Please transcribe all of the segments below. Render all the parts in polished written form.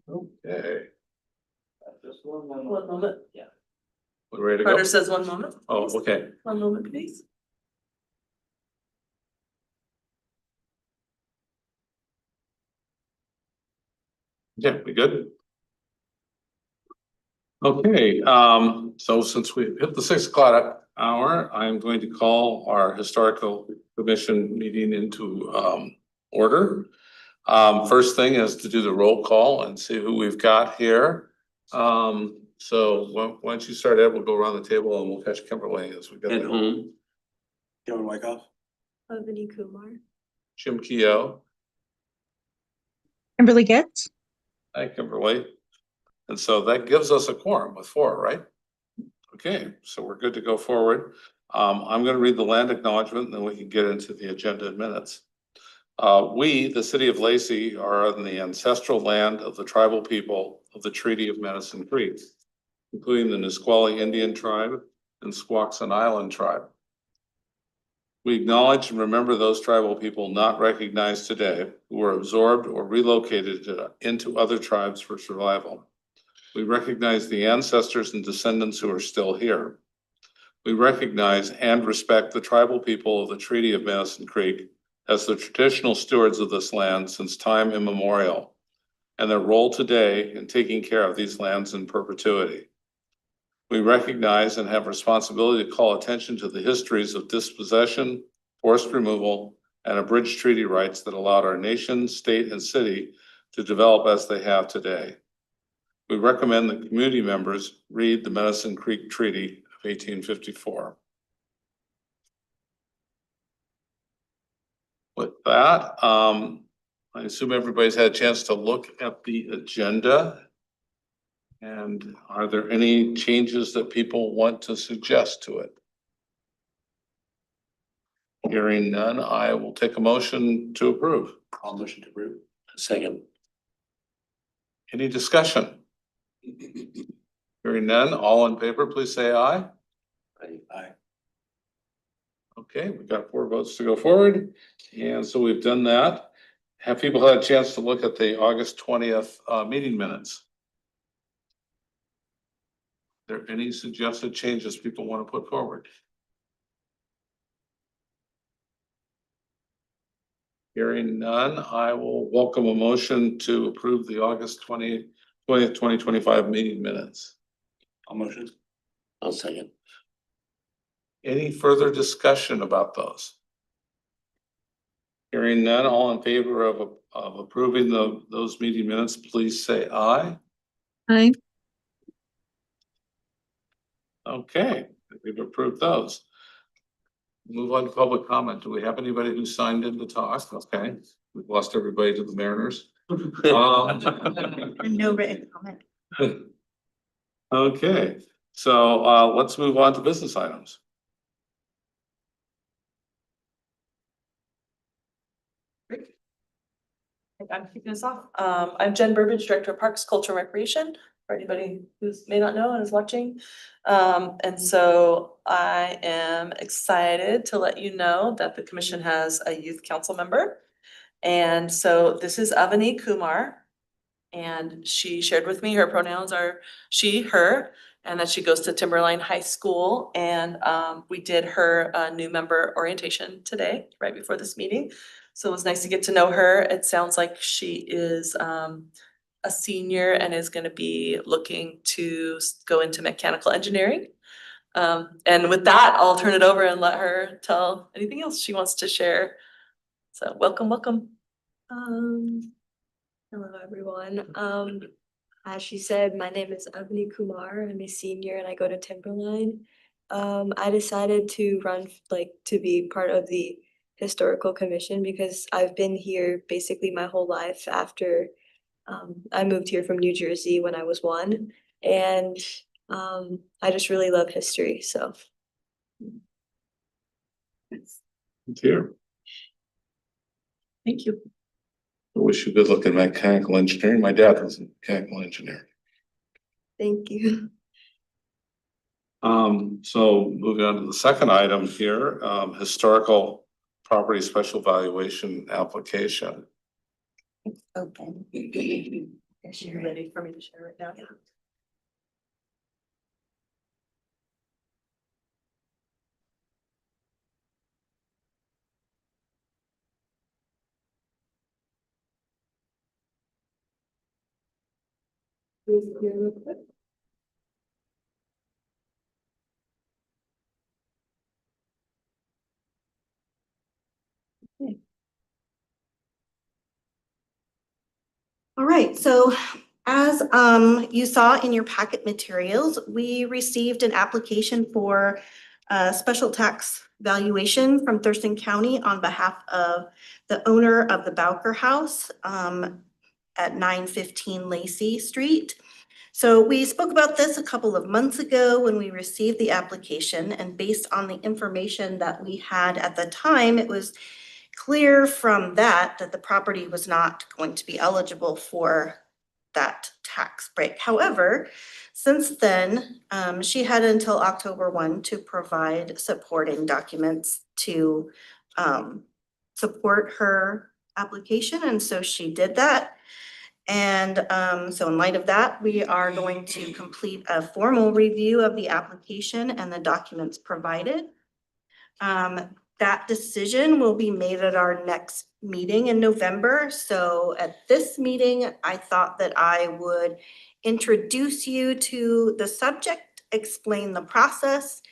Okay, Just one moment. One moment. Yeah. we're ready to go. Carter says 1 moment. Oh, please. okay. 1 moment, please. Yeah, we good? Okay, so since we hit the 6 o'clock hour, I'm going to call our historical commission meeting into order. First thing is to do the roll call and see who we've got here. So why don't you start, Ed? We'll go around the table and we'll catch Kimberly as we go. Kevin Wyckoff. Avani Kumar. Jim Keough. Kimberly Getz. Hi, Kimberly. And so that gives us a quorum with 4, right? Okay, so we're good to go forward. I'm gonna read the land acknowledgement and then we can get into the agenda in minutes. We, the city of Lacey, are on the ancestral land of the tribal people of the Treaty of Medicine Creek, including the Nisqually Indian tribe and Squaxin Island tribe. We acknowledge and remember those tribal people not recognized today who were absorbed or relocated into other tribes for survival. We recognize the ancestors and descendants who are still here. We recognize and respect the tribal people of the Treaty of Medicine Creek as the traditional stewards of this land since time immemorial, and their role today in taking care of these lands in perpetuity. We recognize and have responsibility to call attention to the histories of dispossession, forced removal, and abridged treaty rights that allowed our nation, state, and city to develop as they have today. We recommend that community members read the Medicine Creek Treaty of 1854. With that, I assume everybody's had a chance to look at the agenda. And are there any changes that people want to suggest to it? Hearing none, I will take a motion to approve. I'll motion to approve. Second. Any discussion? Hearing none, all in favor, please say aye. Aye. Okay, we've got 4 votes to go forward. And so we've done that. Have people had a chance to look at the August 20th meeting minutes? Are there any suggested changes people want to put forward? Hearing none, I will welcome a motion to approve the August 20th, 2025 meeting minutes. I'll motion. I'll second. Any further discussion about those? Hearing none, all in favor of approving those meeting minutes, please say aye. Aye. Okay, we've approved those. Move on to public comment. Do we have anybody who signed in to talk? Okay, we've lost everybody to the Mariners. And no written comment. Okay, so let's move on to business items. I'm kicking us off. I'm Jen Burbidge, Director of Parks, Culture, and Recreation, for anybody who may not know and is watching. And so I am excited to let you know that the commission has a youth council member. And so this is Avani Kumar. And she shared with me her pronouns are she, her, and that she goes to Timberline High School. And we did her new member orientation today, right before this meeting. So it was nice to get to know her. It sounds like she is a senior and is gonna be looking to go into mechanical engineering. And with that, I'll turn it over and let her tell anything else she wants to share. So welcome, welcome. Hello, everyone. As she said, my name is Avani Kumar. I'm a senior and I go to Timberline. I decided to run, to be part of the historical commission because I've been here basically my whole life after I moved here from New Jersey when I was 1. And I just really love history, so. Thank you. Thank you. I wish you good luck in mechanical engineering. My dad was a mechanical engineer. Thank you. So moving on to the second item here, historical property special valuation application. Open. Are you ready for me to share it now? Yeah. All right, so as you saw in your packet materials, we received an application for special tax valuation from Thurston County on behalf of the owner of the Bowker House at 915 Lacey Street. So we spoke about this a couple of months ago when we received the application, and based on the information that we had at the time, it was clear from that that the property was not going to be eligible for that tax break. However, since then, she had until October 1 to provide supporting documents to support her application, and so she did that. And so in light of that, we are going to complete a formal review of the application and the documents provided. That decision will be made at our next meeting in November. So at this meeting, I thought that I would introduce you to the subject, explain the process,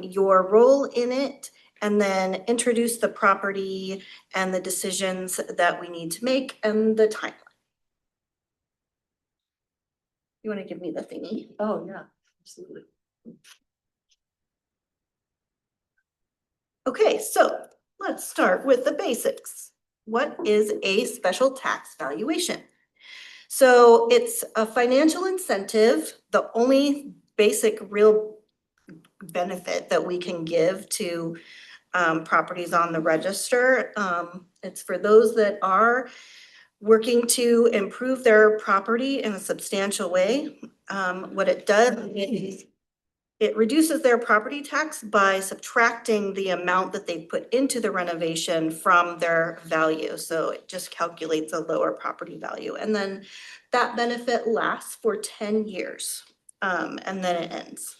your role in it, and then introduce the property and the decisions that we need to make and the timeline. You want to give me the thingy? Oh, yeah, absolutely. Okay, so let's start with the basics. What is a special tax valuation? So it's a financial incentive, the only basic real benefit that we can give to properties on the register. It's for those that are working to improve their property in a substantial way. What it does is it reduces their property tax by subtracting the amount that they put into the renovation from their value. So it just calculates a lower property value. And then that benefit lasts for 10 years, and then it ends.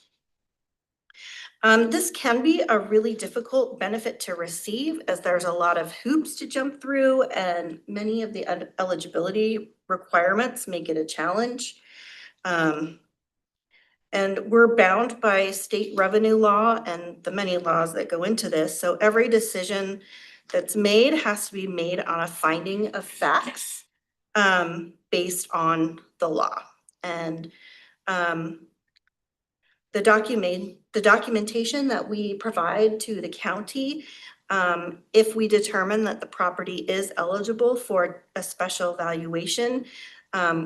This can be a really difficult benefit to receive, as there's a lot of hoops to jump through, and many of the eligibility requirements make it a challenge. And we're bound by state revenue law and the many laws that go into this. So every decision that's made has to be made on a finding of facts based on the law. And the documentation that we provide to the county, if we determine that the property is eligible for a special valuation,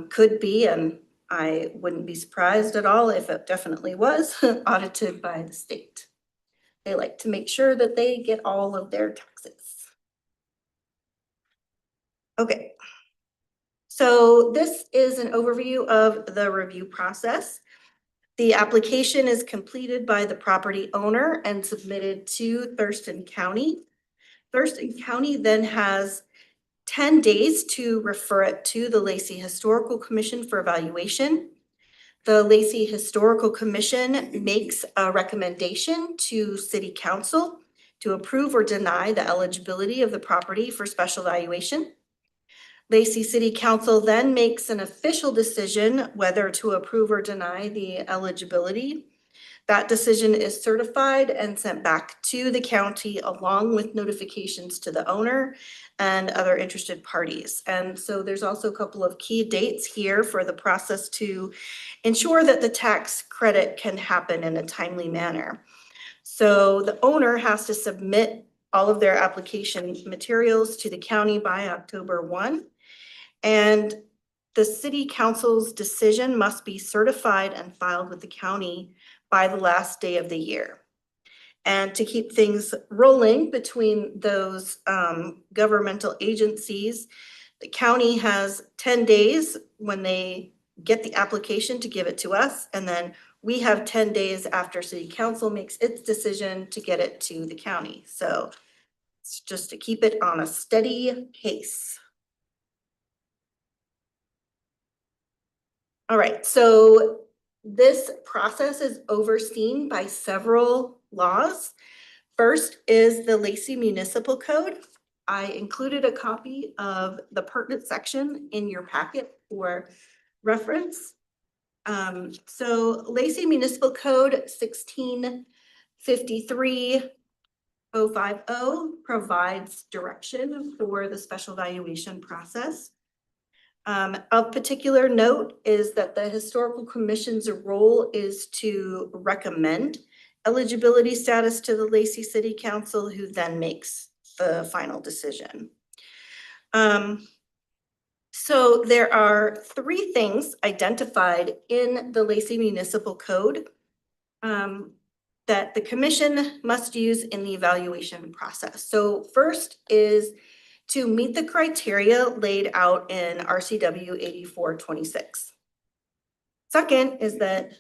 could be, and I wouldn't be surprised at all if it definitely was, audited by the state. They like to make sure that they get all of their taxes. Okay. So this is an overview of the review process. The application is completed by the property owner and submitted to Thurston County. Thurston County then has 10 days to refer it to the Lacey Historical Commission for evaluation. The Lacey Historical Commission makes a recommendation to City Council to approve or deny the eligibility of the property for special valuation. Lacey City Council then makes an official decision whether to approve or deny the eligibility. That decision is certified and sent back to the county along with notifications to the owner and other interested parties. And so there's also a couple of key dates here for the process to ensure that the tax credit can happen in a timely manner. So the owner has to submit all of their application materials to the county by October 1. And the city council's decision must be certified and filed with the county by the last day of the year. And to keep things rolling between those governmental agencies, the county has 10 days when they get the application to give it to us. And then we have 10 days after city council makes its decision to get it to the county. So it's just to keep it on a steady pace. All right, so this process is overseen by several laws. First is the Lacey Municipal Code. I included a copy of the pertinent section in your packet for reference. So Lacey Municipal Code 1653-050 provides direction for the special valuation process. Of particular note is that the Historical Commission's role is to recommend eligibility status to the Lacey City Council, who then makes the final decision. So there are 3 things identified in the Lacey Municipal Code that the commission must use in the evaluation process. So first is to meet the criteria laid out in RCW 8426. Second is that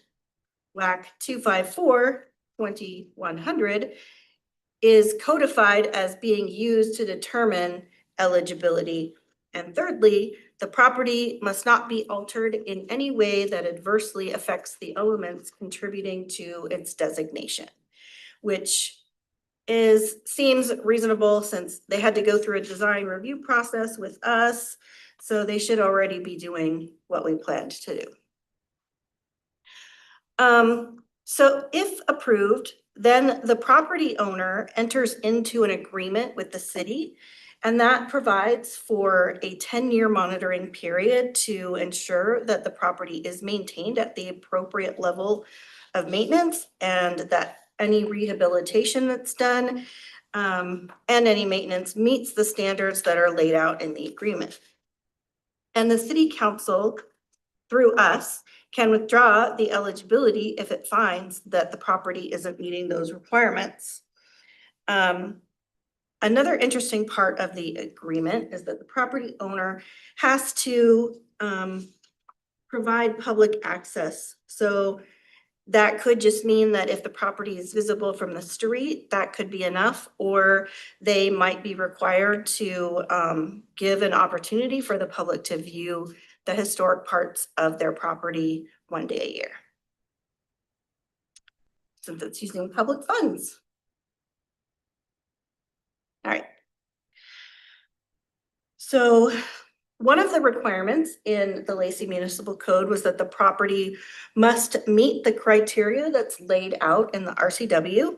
WAC 254-2100 is codified as being used to determine eligibility. And thirdly, the property must not be altered in any way that adversely affects the elements contributing to its designation, which seems reasonable since they had to go through a design review process with us. So they should already be doing what we planned to do. So if approved, then the property owner enters into an agreement with the city, and that provides for a 10-year monitoring period to ensure that the property is maintained at the appropriate level of maintenance, and that any rehabilitation that's done and any maintenance meets the standards that are laid out in the agreement. And the city council, through us, can withdraw the eligibility if it finds that the property isn't meeting those requirements. Another interesting part of the agreement is that the property owner has to provide public access. So that could just mean that if the property is visible from the street, that could be enough, or they might be required to give an opportunity for the public to view the historic parts of their property one day a year, since it's using public funds. All right. So one of the requirements in the Lacey Municipal Code was that the property must meet the criteria that's laid out in the RCW.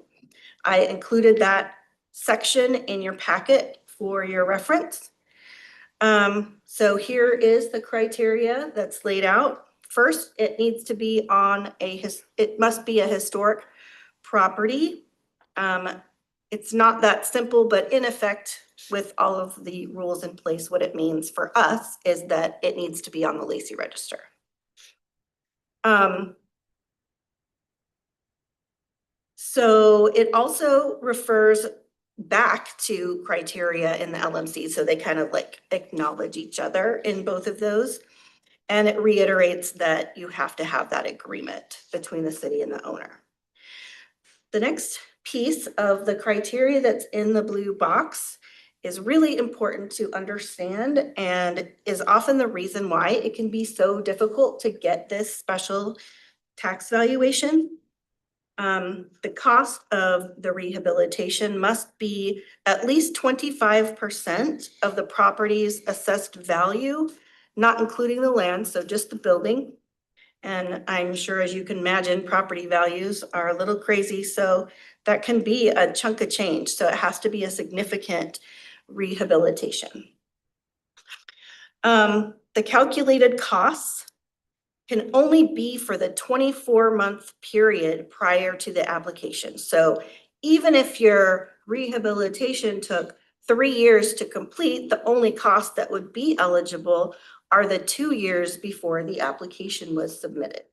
I included that section in your packet for your reference. So here is the criteria that's laid out. First, it needs to be it must be a historic property. It's not that simple, but in effect, with all of the rules in place, what it means for us is that it needs to be on the Lacey Register. So it also refers back to criteria in the LMC, so they kind of like acknowledge each other in both of those. And it reiterates that you have to have that agreement between the city and the owner. The next piece of the criteria that's in the blue box is really important to understand and is often the reason why it can be so difficult to get this special tax valuation. The cost of the rehabilitation must be at least 25% of the property's assessed value, not including the land, so just the building. And I'm sure, as you can imagine, property values are a little crazy, so that can be a chunk of change. So it has to be a significant rehabilitation. The calculated costs can only be for the 24-month period prior to the application. So even if your rehabilitation took 3 years to complete, the only cost that would be eligible are the 2 years before the application was submitted.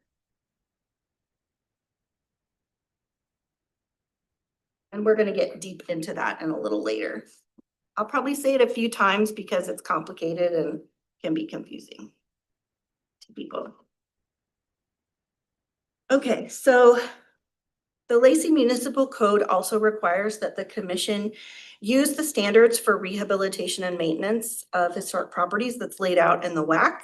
And we're going to get deep into that in a little later. I'll probably say it a few times because it's complicated and can be confusing to people. Okay, so the Lacey Municipal Code also requires that the commission use the standards for rehabilitation and maintenance of historic properties that's laid out in the WAC.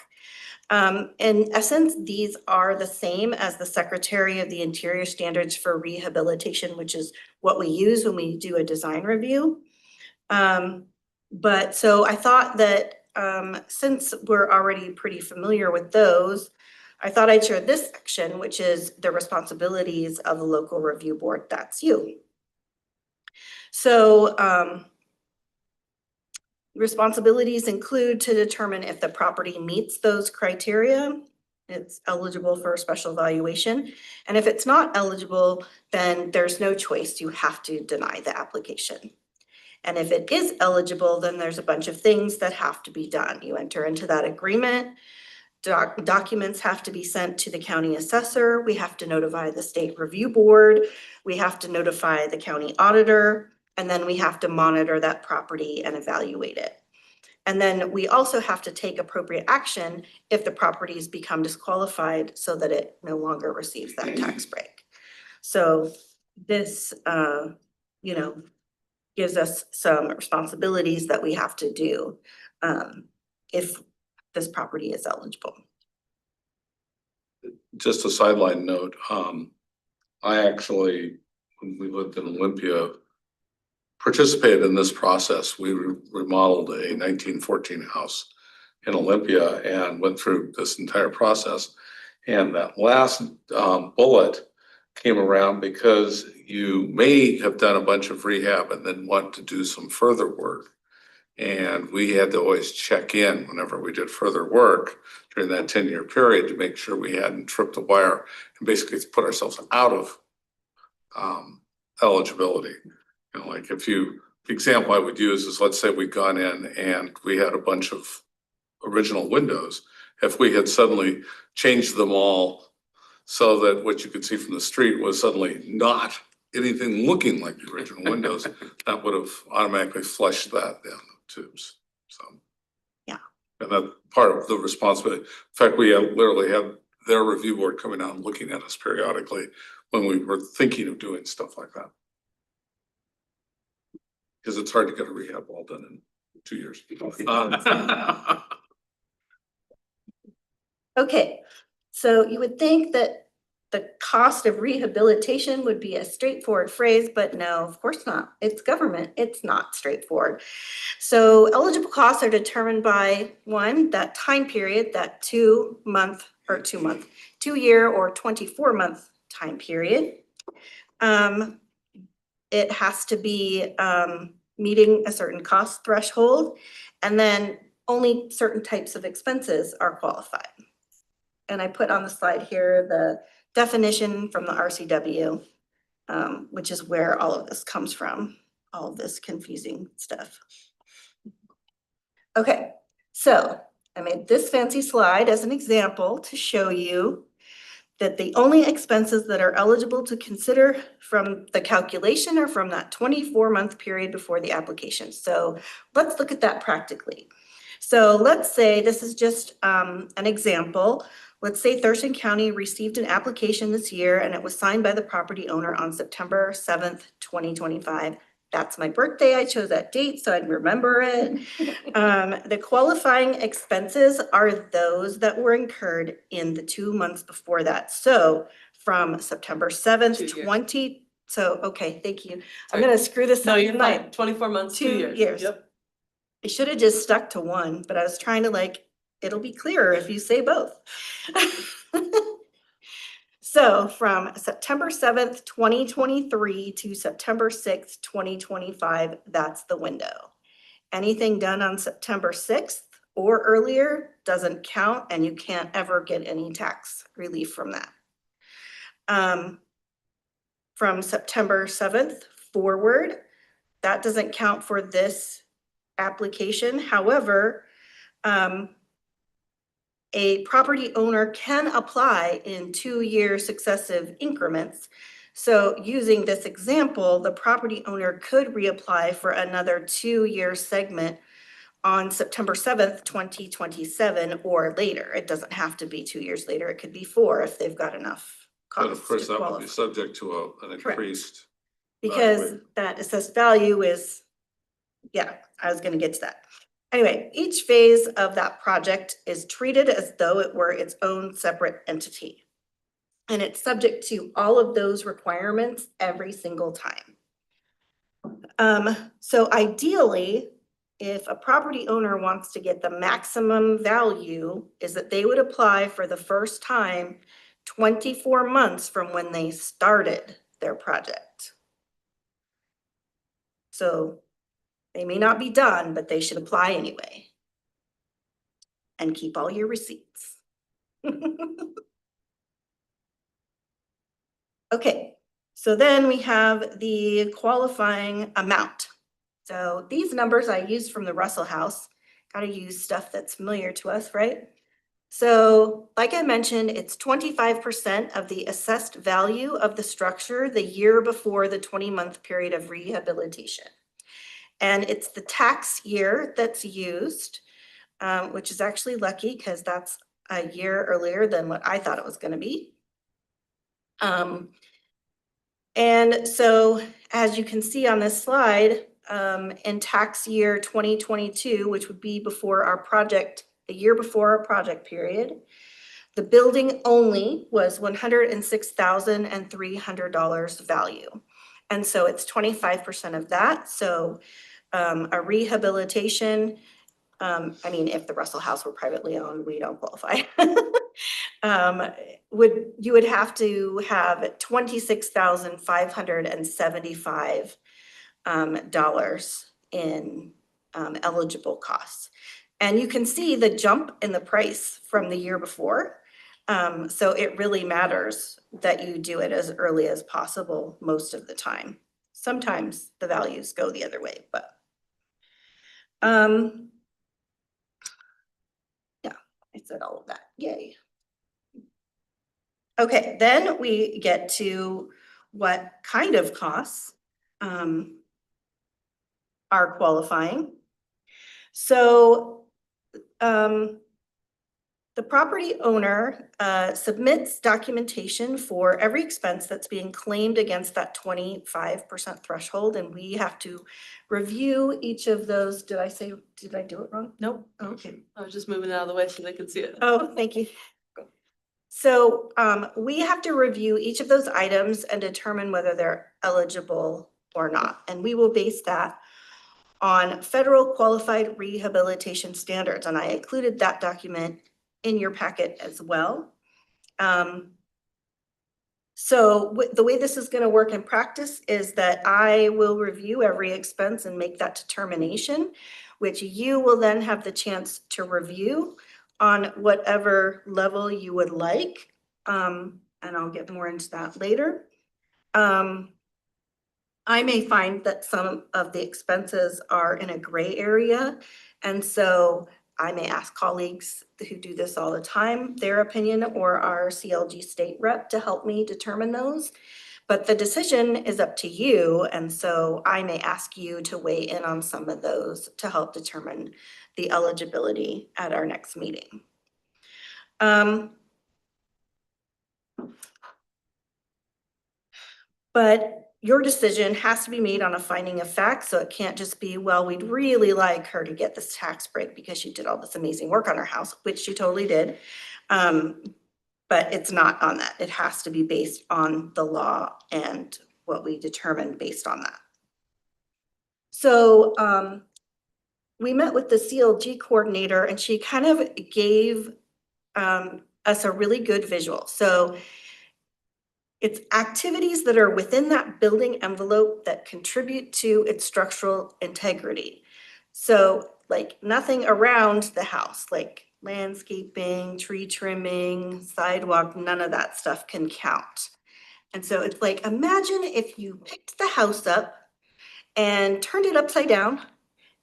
In essence, these are the same as the Secretary of the Interior Standards for Rehabilitation, which is what we use when we do a design review. But so I thought that since we're already pretty familiar with those, I thought I'd share this section, which is the responsibilities of the local review board. That's you. So responsibilities include to determine if the property meets those criteria, it's eligible for a special valuation. And if it's not eligible, then there's no choice. You have to deny the application. And if it is eligible, then there's a bunch of things that have to be done. You enter into that agreement. Documents have to be sent to the county assessor. We have to notify the state review board. We have to notify the county auditor. And then we have to monitor that property and evaluate it. And then we also have to take appropriate action if the properties become disqualified so that it no longer receives that tax break. So this, gives us some responsibilities that we have to do if this property is eligible. Just a sideline note, I actually, when we lived in Olympia, participated in this process. We remodeled a 1914 house in Olympia and went through this entire process. And that last bullet came around because you may have done a bunch of rehab and then want to do some further work. And we had to always check in whenever we did further work during that 10-year period to make sure we hadn't tripped a wire and basically put ourselves out of eligibility. You know, like the example I would use is, let's say we'd gone in and we had a bunch of original windows. If we had suddenly changed them all so that what you could see from the street was suddenly not anything looking like the original windows, that would have automatically flushed that down the tubes. So yeah, and that part of the responsibility. In fact, we literally had their review board coming out and looking at us periodically when we were thinking of doing stuff like that. Because it's hard to get a rehab all done in 2 years. Okay, so you would think that the cost of rehabilitation would be a straightforward phrase, but no, of course not. It's government, it's not straightforward. So eligible costs are determined by one, that time period, that 2 year or 24-month time period. It has to be meeting a certain cost threshold, and then only certain types of expenses are qualified. And I put on the slide here the definition from the RCW, which is where all of this comes from, all of this confusing stuff. Okay, so I made this fancy slide as an example to show you that the only expenses that are eligible to consider from the calculation are from that 24-month period before the application. So let's look at that practically. So let's say this is just an example. Let's say Thurston County received an application this year and it was signed by the property owner on September 7th, 2025. That's my birthday. I chose that date so I'd remember it. The qualifying expenses are those that were incurred in the 2 months before that. So from September 7th, 2 years. Okay, thank you. I'm Sorry. gonna screw this No, up you're tonight. fine. 24 months, 2 2 years. years. Yep. I should have just stuck to one, but I was trying to it'll be clearer if you say both. So from September 7th, 2023 to September 6th, 2025, that's the window. Anything done on September 6th or earlier doesn't count, and you can't ever get any tax relief from that. From September 7th forward, that doesn't count for this application. However, a property owner can apply in 2-year successive increments. So using this example, the property owner could reapply for another 2-year segment on September 7th, 2027 or later. It doesn't have to be 2 years later. It could be 4 if they've got enough But of costs course, to that would be qualify. subject to an Correct. increased. Because value. that assessed value is, yeah, I was gonna get to that. Anyway, each phase of that project is treated as though it were its own separate entity. And it's subject to all of those requirements every single time. So ideally, if a property owner wants to get the maximum value, is that they would apply for the first time 24 months from when they started their project. So they may not be done, but they should apply anyway. And keep all your receipts. Okay, so then we have the qualifying amount. So these numbers I used from the Russell House, gotta use stuff that's familiar to us, right? So like I mentioned, it's 25% of the assessed value of the structure the year before the 20-month period of rehabilitation. And it's the tax year that's used, which is actually lucky because that's a year earlier than what I thought it was gonna be. And so as you can see on this slide, in tax year 2022, which would be before our project, the year before our project period, the building only was $106,300 value. And so it's 25% of that. So a rehabilitation, I mean, if the Russell House were privately owned, we don't qualify. You would have to have $26,575 dollars in eligible costs. And you can see the jump in the price from the year before. So it really matters that you do it as early as possible most of the time. Sometimes the values go the other way, but yeah, I said all of that, yay. Okay, then we get to what kind of costs are qualifying. So the property owner submits documentation for every expense that's being claimed against that 25% threshold, and we have to review each of those. Did I do it wrong? Nope, Okay. I was just moving it out of the way so they could see it. Oh, thank you. So we have to review each of those items and determine whether they're eligible or not. And we will base that on federal qualified rehabilitation standards. And I included that document in your packet as well. So the way this is going to work in practice is that I will review every expense and make that determination, which you will then have the chance to review on whatever level you would like. And I'll get more into that later. I may find that some of the expenses are in a gray area. And so I may ask colleagues who do this all the time, their opinion, or our CLG state rep to help me determine those. But the decision is up to you. And so I may ask you to weigh in on some of those to help determine the eligibility at our next meeting. But your decision has to be made on a finding of fact. So it can't just be, well, we'd really like her to get this tax break because she did all this amazing work on her house, which she totally did. But it's not on that. It has to be based on the law and what we determined based on that. So we met with the CLG coordinator and she kind of gave us a really good visual. So it's activities that are within that building envelope that contribute to its structural integrity. So like nothing around the house, like landscaping, tree trimming, sidewalk, none of that stuff can count. And so it's like, imagine if you picked the house up and turned it upside down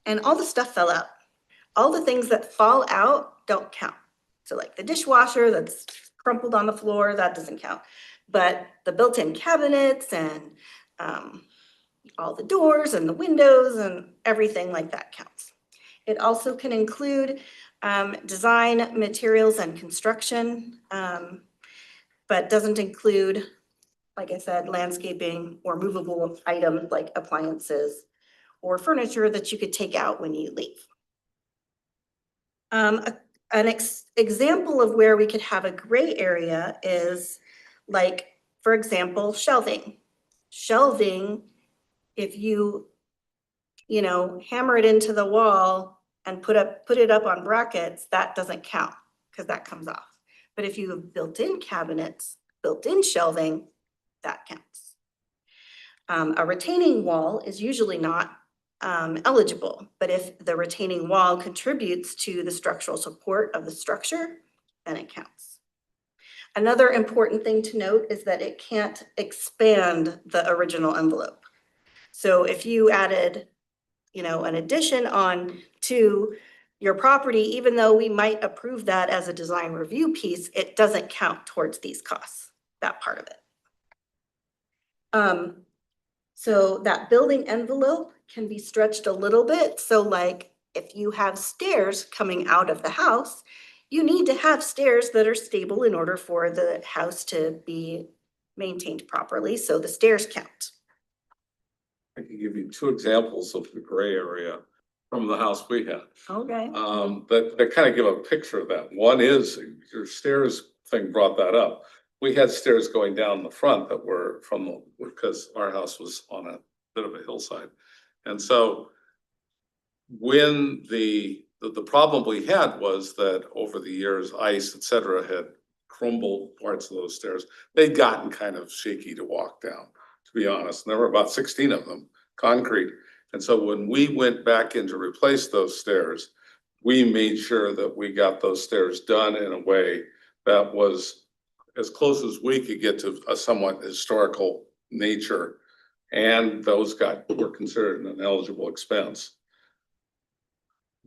and all the stuff fell out. All the things that fall out don't count. So like the dishwasher that's crumpled on the floor, that doesn't count. But the built-in cabinets and all the doors and the windows and everything like that counts. It also can include design, materials, and construction, but doesn't include, like I said, landscaping or movable items like appliances or furniture that you could take out when you leave. An example of where we could have a gray area is like, for example, shelving. Shelving, if you hammer it into the wall and put it up on brackets, that doesn't count because that comes off. But if you have built-in cabinets, built-in shelving, that counts. A retaining wall is usually not eligible, but if the retaining wall contributes to the structural support of the structure, then it counts. Another important thing to note is that it can't expand the original envelope. So if you added, an addition on to your property, even though we might approve that as a design review piece, it doesn't count towards these costs, that part of it. So that building envelope can be stretched a little bit. So like if you have stairs coming out of the house, you need to have stairs that are stable in order for the house to be maintained properly. So the stairs count. I can give you two examples of the gray area from the house we had. Okay. That kind of give a picture of that. One is, your stairs thing brought that up. We had stairs going down the front that were because our house was on a bit of a hillside. And so when the problem we had was that over the years, ice, et cetera, had crumbled parts of those stairs. They'd gotten kind of shaky to walk down, to be honest. And there were about 16 of them, concrete. And so when we went back in to replace those stairs, we made sure that we got those stairs done in a way that was as close as we could get to a somewhat historical nature. And those were considered an eligible expense.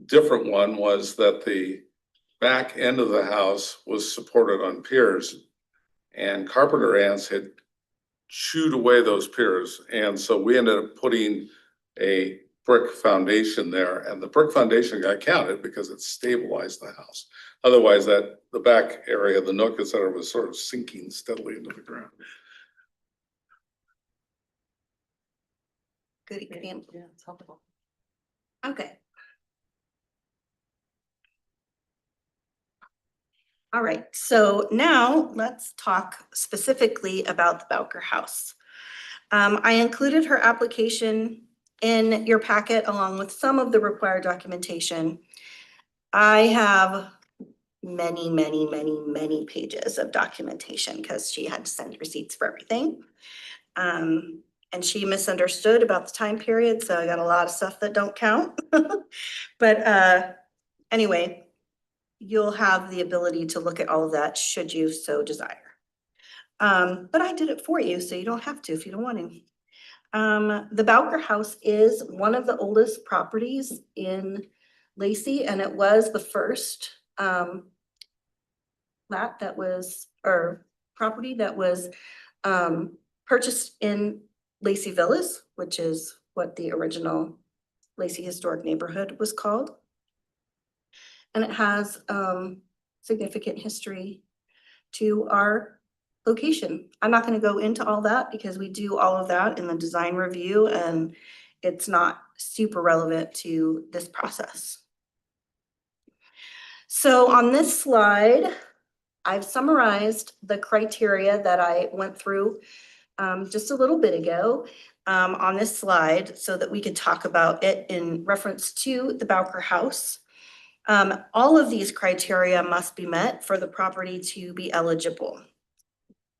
Different one was that the back end of the house was supported on piers, and carpenter ants had chewed away those piers. And so we ended up putting a brick foundation there, and the brick foundation got counted because it stabilized the house. Otherwise, the back area, the nook, et cetera, was sort of sinking steadily into the ground. Good example. Yeah, it's helpful. Okay. All right, so now let's talk specifically about the Bowker House. I included her application in your packet along with some of the required documentation. I have many pages of documentation because she had to send receipts for everything. And she misunderstood about the time period, so I got a lot of stuff that don't count. But anyway, you'll have the ability to look at all of that should you so desire. But I did it for you, so you don't have to if you don't want to. The Bowker House is one of the oldest properties in Lacey, and it was the first property that was purchased in Lacey Villas, which is what the original Lacey Historic Neighborhood was called. And it has significant history to our location. I'm not going to go into all that because we do all of that in the design review and it's not super relevant to this process. So on this slide, I've summarized the criteria that I went through just a little bit ago on this slide so that we could talk about it in reference to the Bowker House. All of these criteria must be met for the property to be eligible.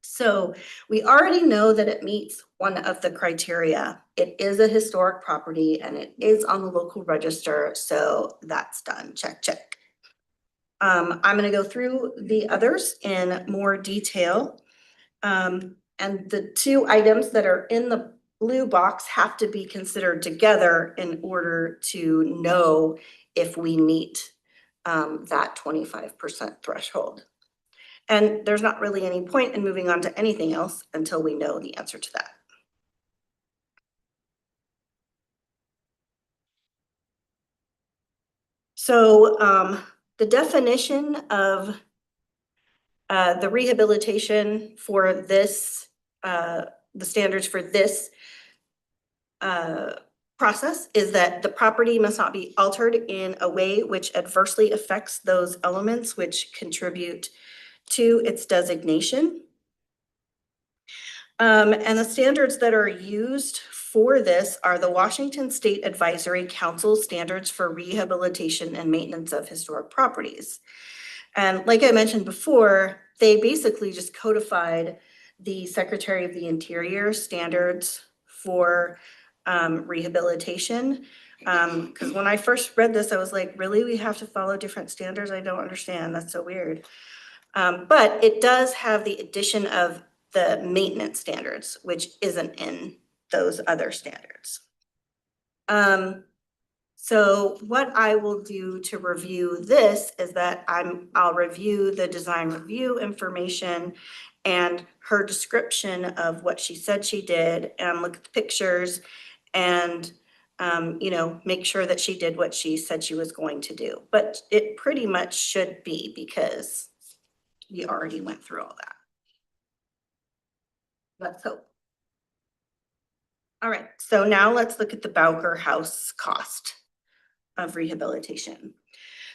So we already know that it meets one of the criteria. It is a historic property and it is on the local register. So that's done. Check, check. I'm going to go through the others in more detail. And the two items that are in the blue box have to be considered together in order to know if we meet that 25% threshold. And there's not really any point in moving on to anything else until we know the answer to that. So the definition of the rehabilitation for this, the standards for this process is that the property must not be altered in a way which adversely affects those elements which contribute to its designation. And the standards that are used for this are the Washington State Advisory Council Standards for Rehabilitation and Maintenance of Historic Properties. And like I mentioned before, they basically just codified the Secretary of the Interior standards for rehabilitation. Because when I first read this, I was like, really, we have to follow different standards? I don't understand. That's so weird. But it does have the addition of the maintenance standards, which isn't in those other standards. So what I will do to review this is that I'll review the design review information and her description of what she said she did, and look at the pictures and you know, make sure that she did what she said she was going to do. But it pretty much should be, because we already went through all that. Let's hope. All right, so now let's look at the Bowker House cost of rehabilitation.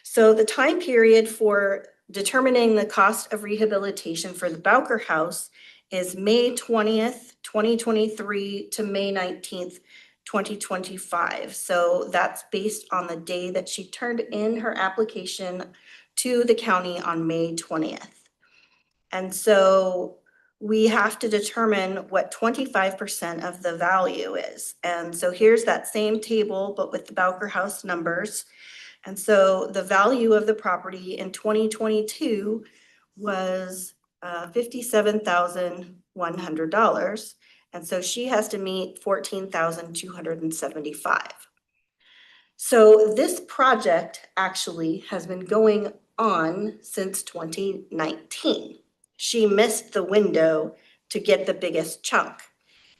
So the time period for determining the cost of rehabilitation for the Bowker House is May 20th, 2023 to May 19th, 2025. So that's based on the day that she turned in her application to the county on May 20th. And so we have to determine what 25% of the value is. And so here's that same table, but with the Bowker House numbers. And so the value of the property in 2022 was $57,100. And so she has to meet 14,275. So this project actually has been going on since 2019. She missed the window to get the biggest chunk.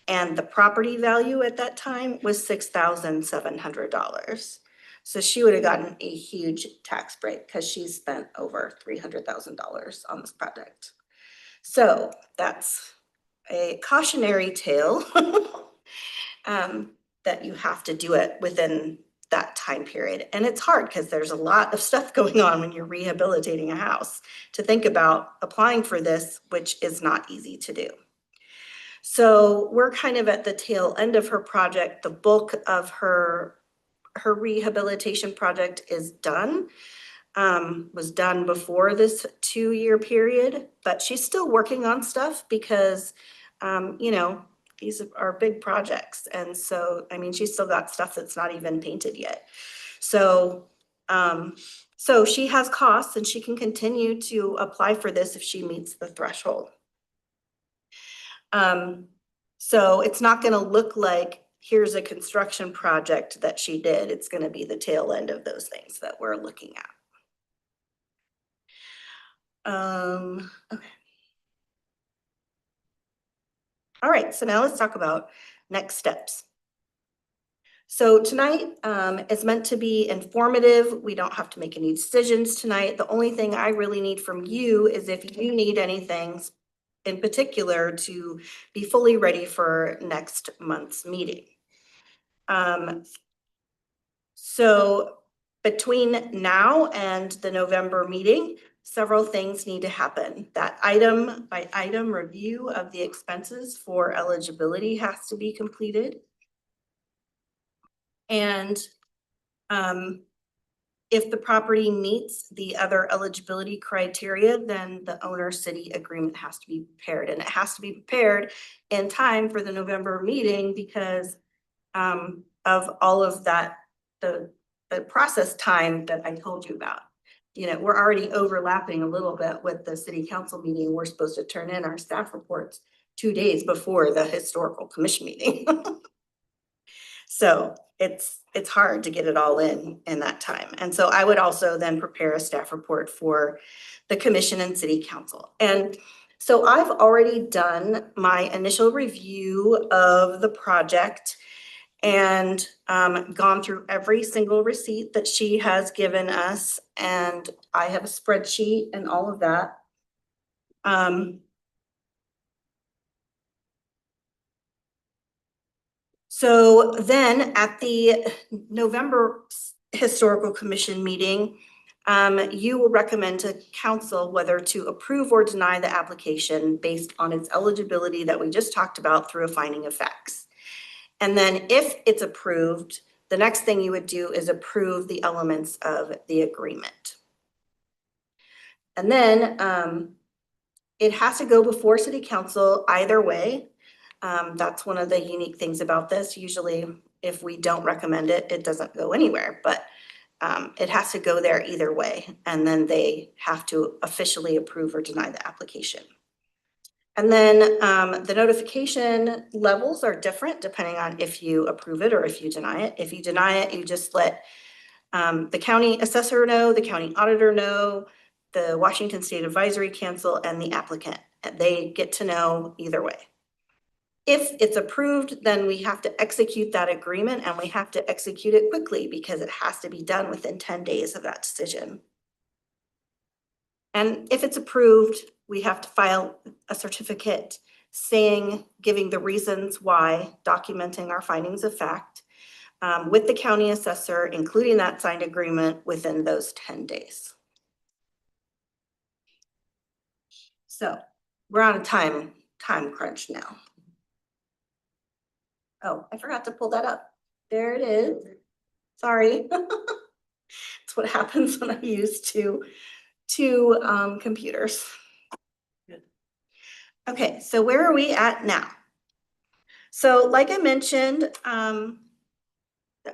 And the property value at that time was $6,700. So she would have gotten a huge tax break because she spent over $300,000 on this project. So that's a cautionary tale that you have to do it within that time period. And it's hard because there's a lot of stuff going on when you're rehabilitating a house to think about applying for this, which is not easy to do. So we're kind of at the tail end of her project. The bulk of her rehabilitation project is done, was done before this 2-year period, but she's still working on stuff because, you know, these are big projects. And so, I mean, she's still got stuff that's not even painted yet. So, so she has costs and she can continue to apply for this if she meets the threshold. So it's not gonna look like here's a construction project that she did. It's gonna be the tail end of those things that we're looking at. Okay. All right, so now let's talk about next steps. So tonight is meant to be informative. We don't have to make any decisions tonight. The only thing I really need from you is if you need anything in particular to be fully ready for next month's meeting. So between now and the November meeting, several things need to happen. That item by item review of the expenses for eligibility has to be completed. And if the property meets the other eligibility criteria, then the owner-city agreement has to be prepared. And it has to be prepared in time for the November meeting because of all of that, the process time that I told you about. You know, we're already overlapping a little bit with the city council meeting. We're supposed to turn in our staff reports 2 days before the historical commission meeting. So it's hard to get it all in that time. And so I would also then prepare a staff report for the commission and city council. And so I've already done my initial review of the project and gone through every single receipt that she has given us. And I have a spreadsheet and all of that. So then at the November Historical Commission meeting, you will recommend to council whether to approve or deny the application based on its eligibility that we just talked about through a finding of facts. And then if it's approved, the next thing you would do is approve the elements of the agreement. And then it has to go before city council either way. That's one of the unique things about this. Usually if we don't recommend it, it doesn't go anywhere, but it has to go there either way. And then they have to officially approve or deny the application. And then the notification levels are different depending on if you approve it or if you deny it. If you deny it, you just let the county assessor know, the county auditor know, the Washington State Advisory Council, and the applicant. They get to know either way. If it's approved, then we have to execute that agreement, and we have to execute it quickly because it has to be done within 10 days of that decision. And if it's approved, we have to file a certificate saying, giving the reasons why, documenting our findings of fact with the county assessor, including that signed agreement within those 10 days. So we're on a time crunch now. Oh, I forgot to pull that up. There it is. Sorry. It's what happens when I use two computers. Okay, so where are we at now? So like I mentioned, the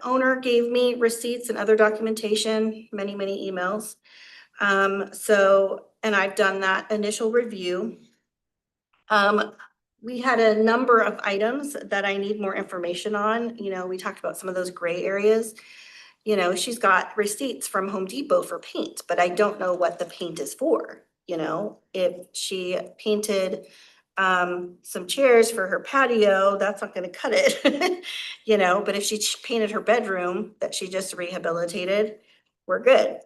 owner gave me receipts and other documentation, many emails. And I've done that initial review. We had a number of items that I need more information on. You know, we talked about some of those gray areas. You know, she's got receipts from Home Depot for paint, but I don't know what the paint is for. You know, if she painted some chairs for her patio, that's not gonna cut it. You know, but if she painted her bedroom that she just rehabilitated, we're good.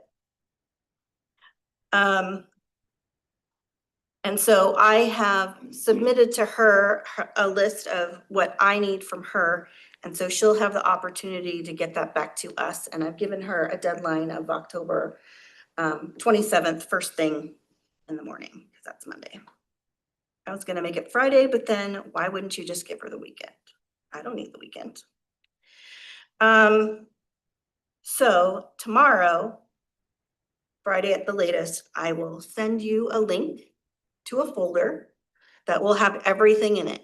And so I have submitted to her a list of what I need from her. And so she'll have the opportunity to get that back to us. And I've given her a deadline of October 27th, first thing in the morning, because that's Monday. I was gonna make it Friday, but then why wouldn't you just give her the weekend? I don't need the weekend. So tomorrow, Friday at the latest, I will send you a link to a folder that will have everything in it.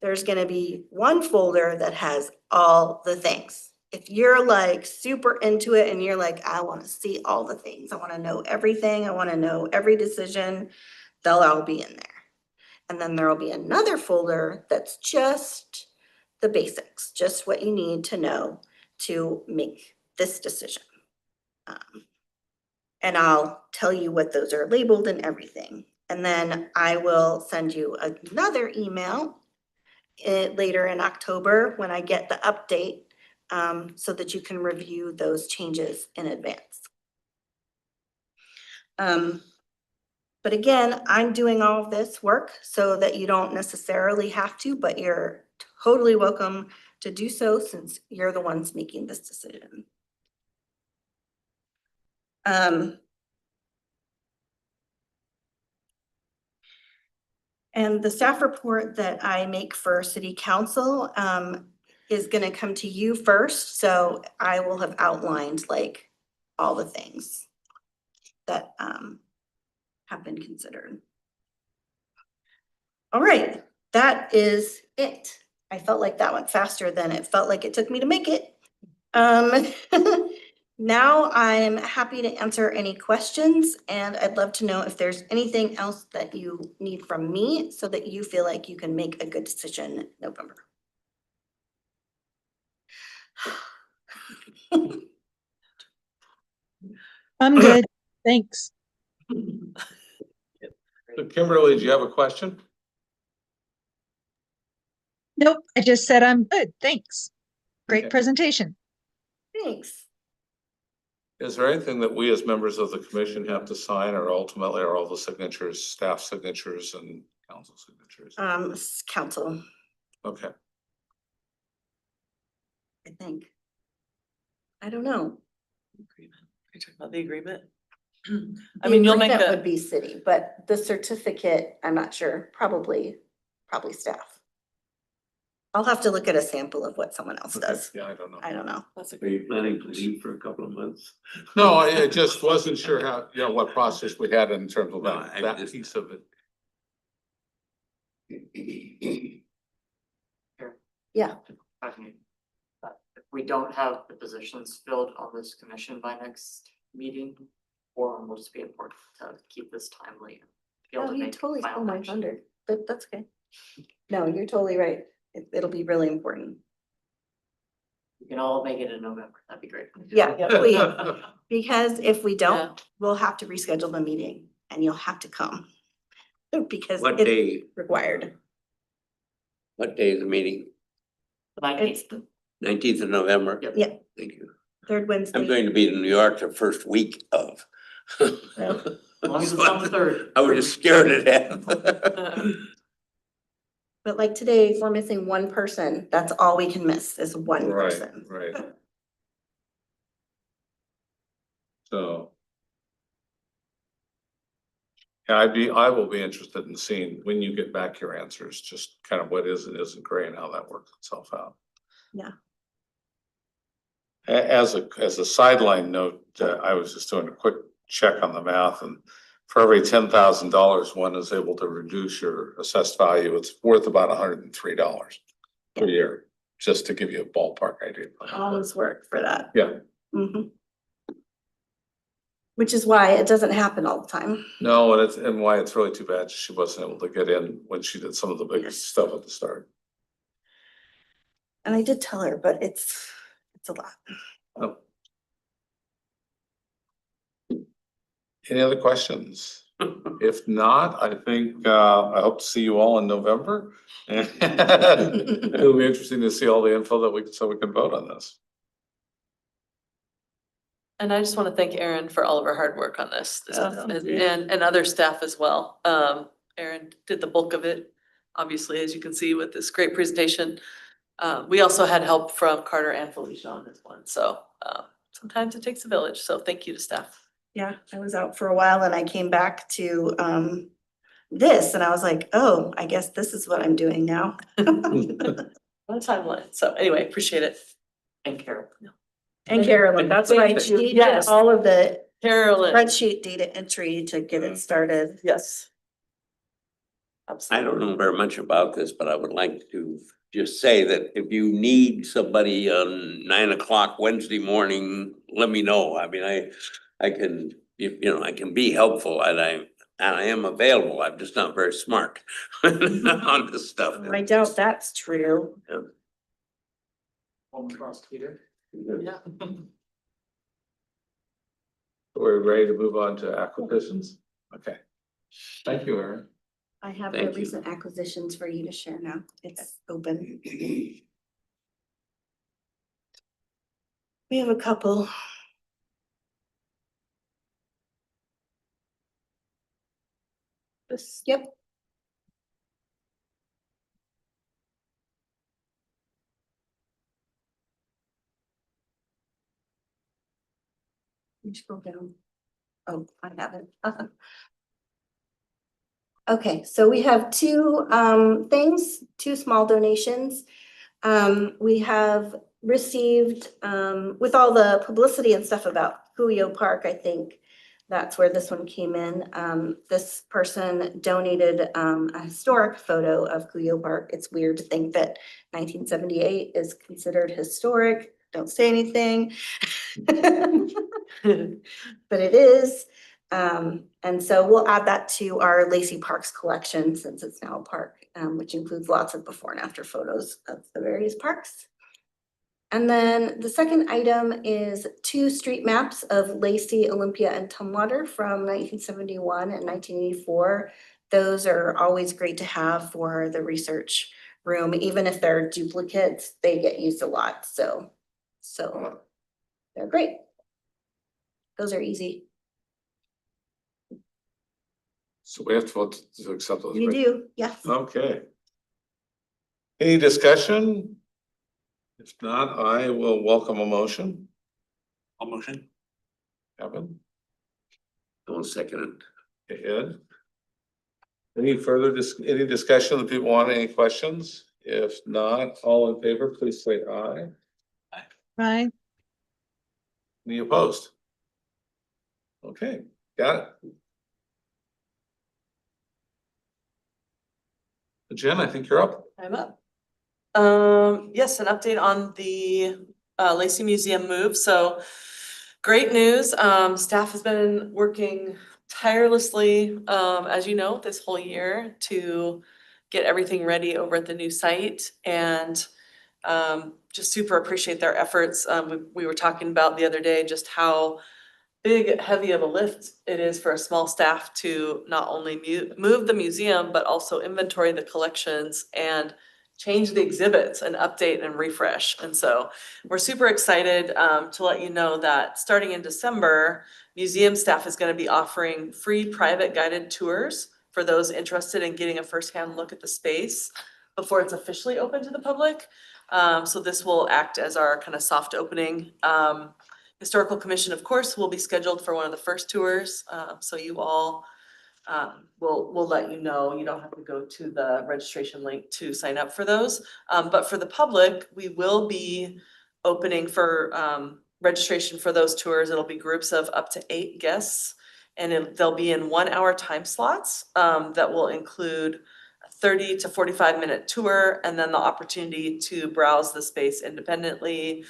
There's gonna be one folder that has all the things. If you're like super into it and you're like, I wanna see all the things, I wanna know everything, I wanna know every decision, they'll all be in there. And then there'll be another folder that's just the basics, just what you need to know to make this decision. And I'll tell you what those are labeled and everything. And then I will send you another email later in October when I get the update so that you can review those changes in advance. But again, I'm doing all of this work so that you don't necessarily have to, but you're totally welcome to do so since you're the ones making this decision. And the staff report that I make for city council is gonna come to you first, so I will have outlined like all the things that have been considered. All right, that is it. I felt like that went faster than it felt like it took me to make it. Now I'm happy to answer any questions, and I'd love to know if there's anything else that you need from me so that you feel like you can make a good decision in November. I'm good, thanks. So Kimberly, do you have a question? Nope, I just said I'm good, thanks. Great Okay. presentation. Thanks. Is there anything that we as members of the commission have to sign, or ultimately are all the signatures, staff signatures and council signatures? Council. Okay. I think. I don't know. Agreement. Are you talking about the agreement? I The mean, you'll make agreement a, Would be city, but the certificate, I'm not sure, probably staff. I'll have to look at a sample of what someone else Okay, does. yeah, I don't know. I don't know. that's a Are great. you planning to leave for a couple of months? No, I just wasn't sure how, what process we had in terms of No, that, I that just- piece of it. Yeah, If we don't have the positions filled on this commission by next meeting, forum will just be important to keep this timely. and be able no, to you make totally final stole my action. thunder, but that's okay. No, you're totally right. It'll be really important. We can all make it in November, that'd be great. Yeah, please, because if we Yeah. don't, we'll have to reschedule the meeting and you'll have to come. Because What it's day, required. what day is the meeting? It's the 19th of November? Yep. Yeah. Thank you. third Wednesday. I'm going to be in New York the first week of. Well, As long as it's on the third. I was just scared to death. But like today, we're missing one person. That's all we can miss is one Right, person. right. So. Yeah, I will be interested in seeing when you get back your answers, just kind of what is and isn't gray and how that works itself out. Yeah. As a sideline note, I was just doing a quick check on the math, and for every $10,000 one is able to reduce your assessed value, it's worth about $103 per year, just to give you a ballpark idea. All this work for that. Yeah, Mhm. Which is why it doesn't happen all the time. no, and why it's really too bad she wasn't able to get in when she did some of the biggest stuff at the start. And I did tell her, but it's a lot. Oh. Any other questions? If not, I think, I hope to see you all in November. It'll be interesting to see all the info that so we can vote on this. And I just want to thank Erin for all of her hard work on this Oh, stuff thank and other staff as well. Erin did the bulk of it, obviously, as you can see with this great presentation. We also had help from Carter and Felicia on this one, so sometimes it takes a village, so thank you to staff. Yeah, I was out for a while and I came back to this and I was like, oh, I guess this is what I'm doing now. On a timeline, so anyway, appreciate it. And Carol. And Carolyn, that's right. Thank you. She did Yes. all of the Carolyn, spreadsheet data entry to get it started. yes. I Absolutely. don't know very much about this, but I would like to just say that if you need somebody on 9 o'clock Wednesday morning, let me know. I mean, I can, I can be helpful and I am available. I'm just not very smart on this stuff. I doubt that's true. Home prosecutor. Yeah. We're ready to move on to acquisitions? Okay. Thank you, Erin. I have the Thank you. recent acquisitions for you to share now. It's open. We have a couple. Yep. You scroll down. Oh, I haven't. Okay, so we have two things, two small donations. We have received with all the publicity and stuff about Cuyo Park, I think that's where this one came in. This person donated a historic photo of Cuyo Park. It's weird to think that 1978 is considered historic. Don't say anything. But it is. And so we'll add that to our Lacey Parks collection since it's now a park, which includes lots of before and after photos of the various parks. And then the second item is 2 street maps of Lacey, Olympia, and Tumwater from 1971 and 1984. Those are always great to have for the research room. Even if they're duplicates, they get used a lot. So they're great. Those are easy. So we have to vote to accept those. You right? do, yes. Okay. Any discussion? If not, I will welcome a motion. I'll motion. Kevin, Don't second it. Ed. Any further any discussion that people want, any questions? If not, all in favor, please say aye. Right? Any opposed? Okay, got it. Jen, I think you're up. I'm up. Yes, an update on the Lacey Museum move. So great news. Staff has been working tirelessly, as you know, this whole year to get everything ready over at the new site and just super appreciate their efforts. We were talking about the other day just how big, heavy of a lift it is for a small staff to not only move the museum, but also inventory the collections and change the exhibits and update and refresh. And so we're super excited to let you know that starting in December, museum staff is going to be offering free private guided tours for those interested in getting a firsthand look at the space before it's officially open to the public. So this will act as our kind of soft opening. Historical Commission, of course, will be scheduled for one of the first tours, so you all we'll let you know. You don't have to go to the registration link to sign up for those. But for the public, we will be opening for registration for those tours. It'll be groups of up to 8 guests, and they'll be in 1-hour time slots that will include 30 to 45-minute tour, and then the opportunity to browse the space independently,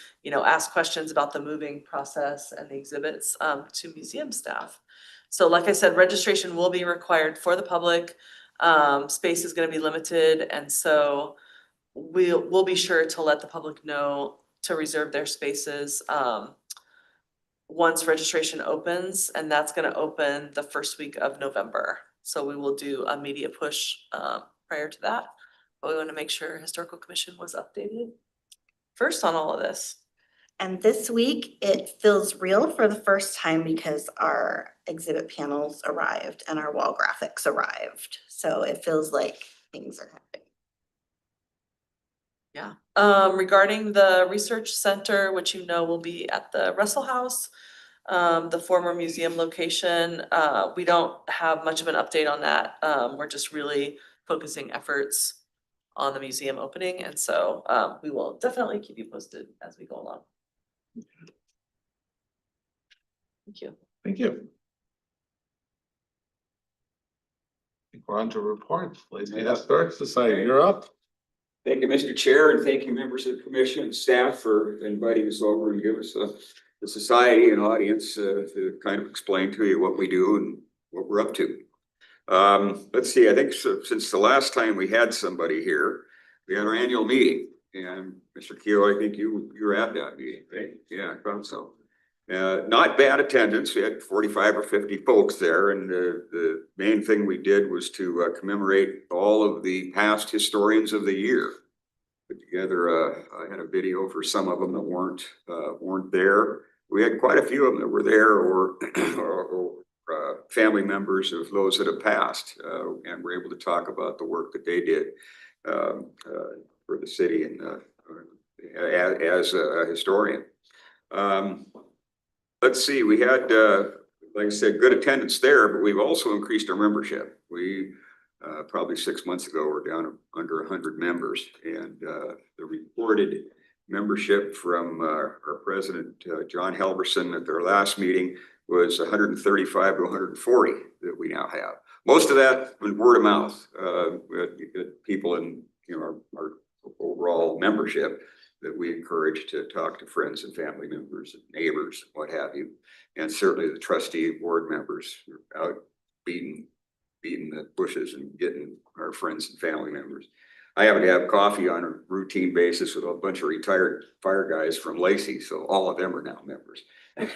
ask questions about the moving process and the exhibits to museum staff. So like I said, registration will be required for the public. Space is going to be limited, and so we'll be sure to let the public know to reserve their spaces once registration opens, and that's going to open the first week of November. So we will do a media push prior to that, but we want to make sure Historical Commission was updated first on all of this. And this week, it feels real for the first time because our exhibit panels arrived and our wall graphics arrived. So it feels like things are happening. Yeah. Regarding the research center, which will be at the Russell House, the former museum location, we don't have much of an update on that. We're just really focusing efforts on the museum opening, and so we will definitely keep you posted as we go along. Thank you. Thank you. I think we're on to reports. Lacey Historic Society, you're up. Thank you, Mr. Chair, and thank you, members of the commission and staff, for inviting us over and give us the society and audience to kind of explain to you what we do and what we're up to. Let's see, I think since the last time we had somebody here, we had our annual meeting, and Mr. Keogh, I think you were at that meeting, right? Yeah, I thought so. Not bad attendance. We had 45 or 50 folks there, and the main thing we did was to commemorate all of the past historians of the year. Put together, I had a video for some of them that weren't there. We had quite a few of them that were there, or family members of those that have passed, and were able to talk about the work that they did for the city and as a historian. Let's see, we had, like I said, good attendance there, but we've also increased our membership. We probably 6 months ago, we're down under 100 members, and the reported membership from our president, John Helverson, at their last meeting was 135 to 140 that we now have. Most of that was word of mouth. We had people in our overall membership that we encourage to talk to friends and family members and neighbors and what have you. And certainly the trustee board members are out beating the bushes and getting our friends and family members. I happen to have coffee on a routine basis with a bunch of retired fire guys from Lacey, so all of them are now members. But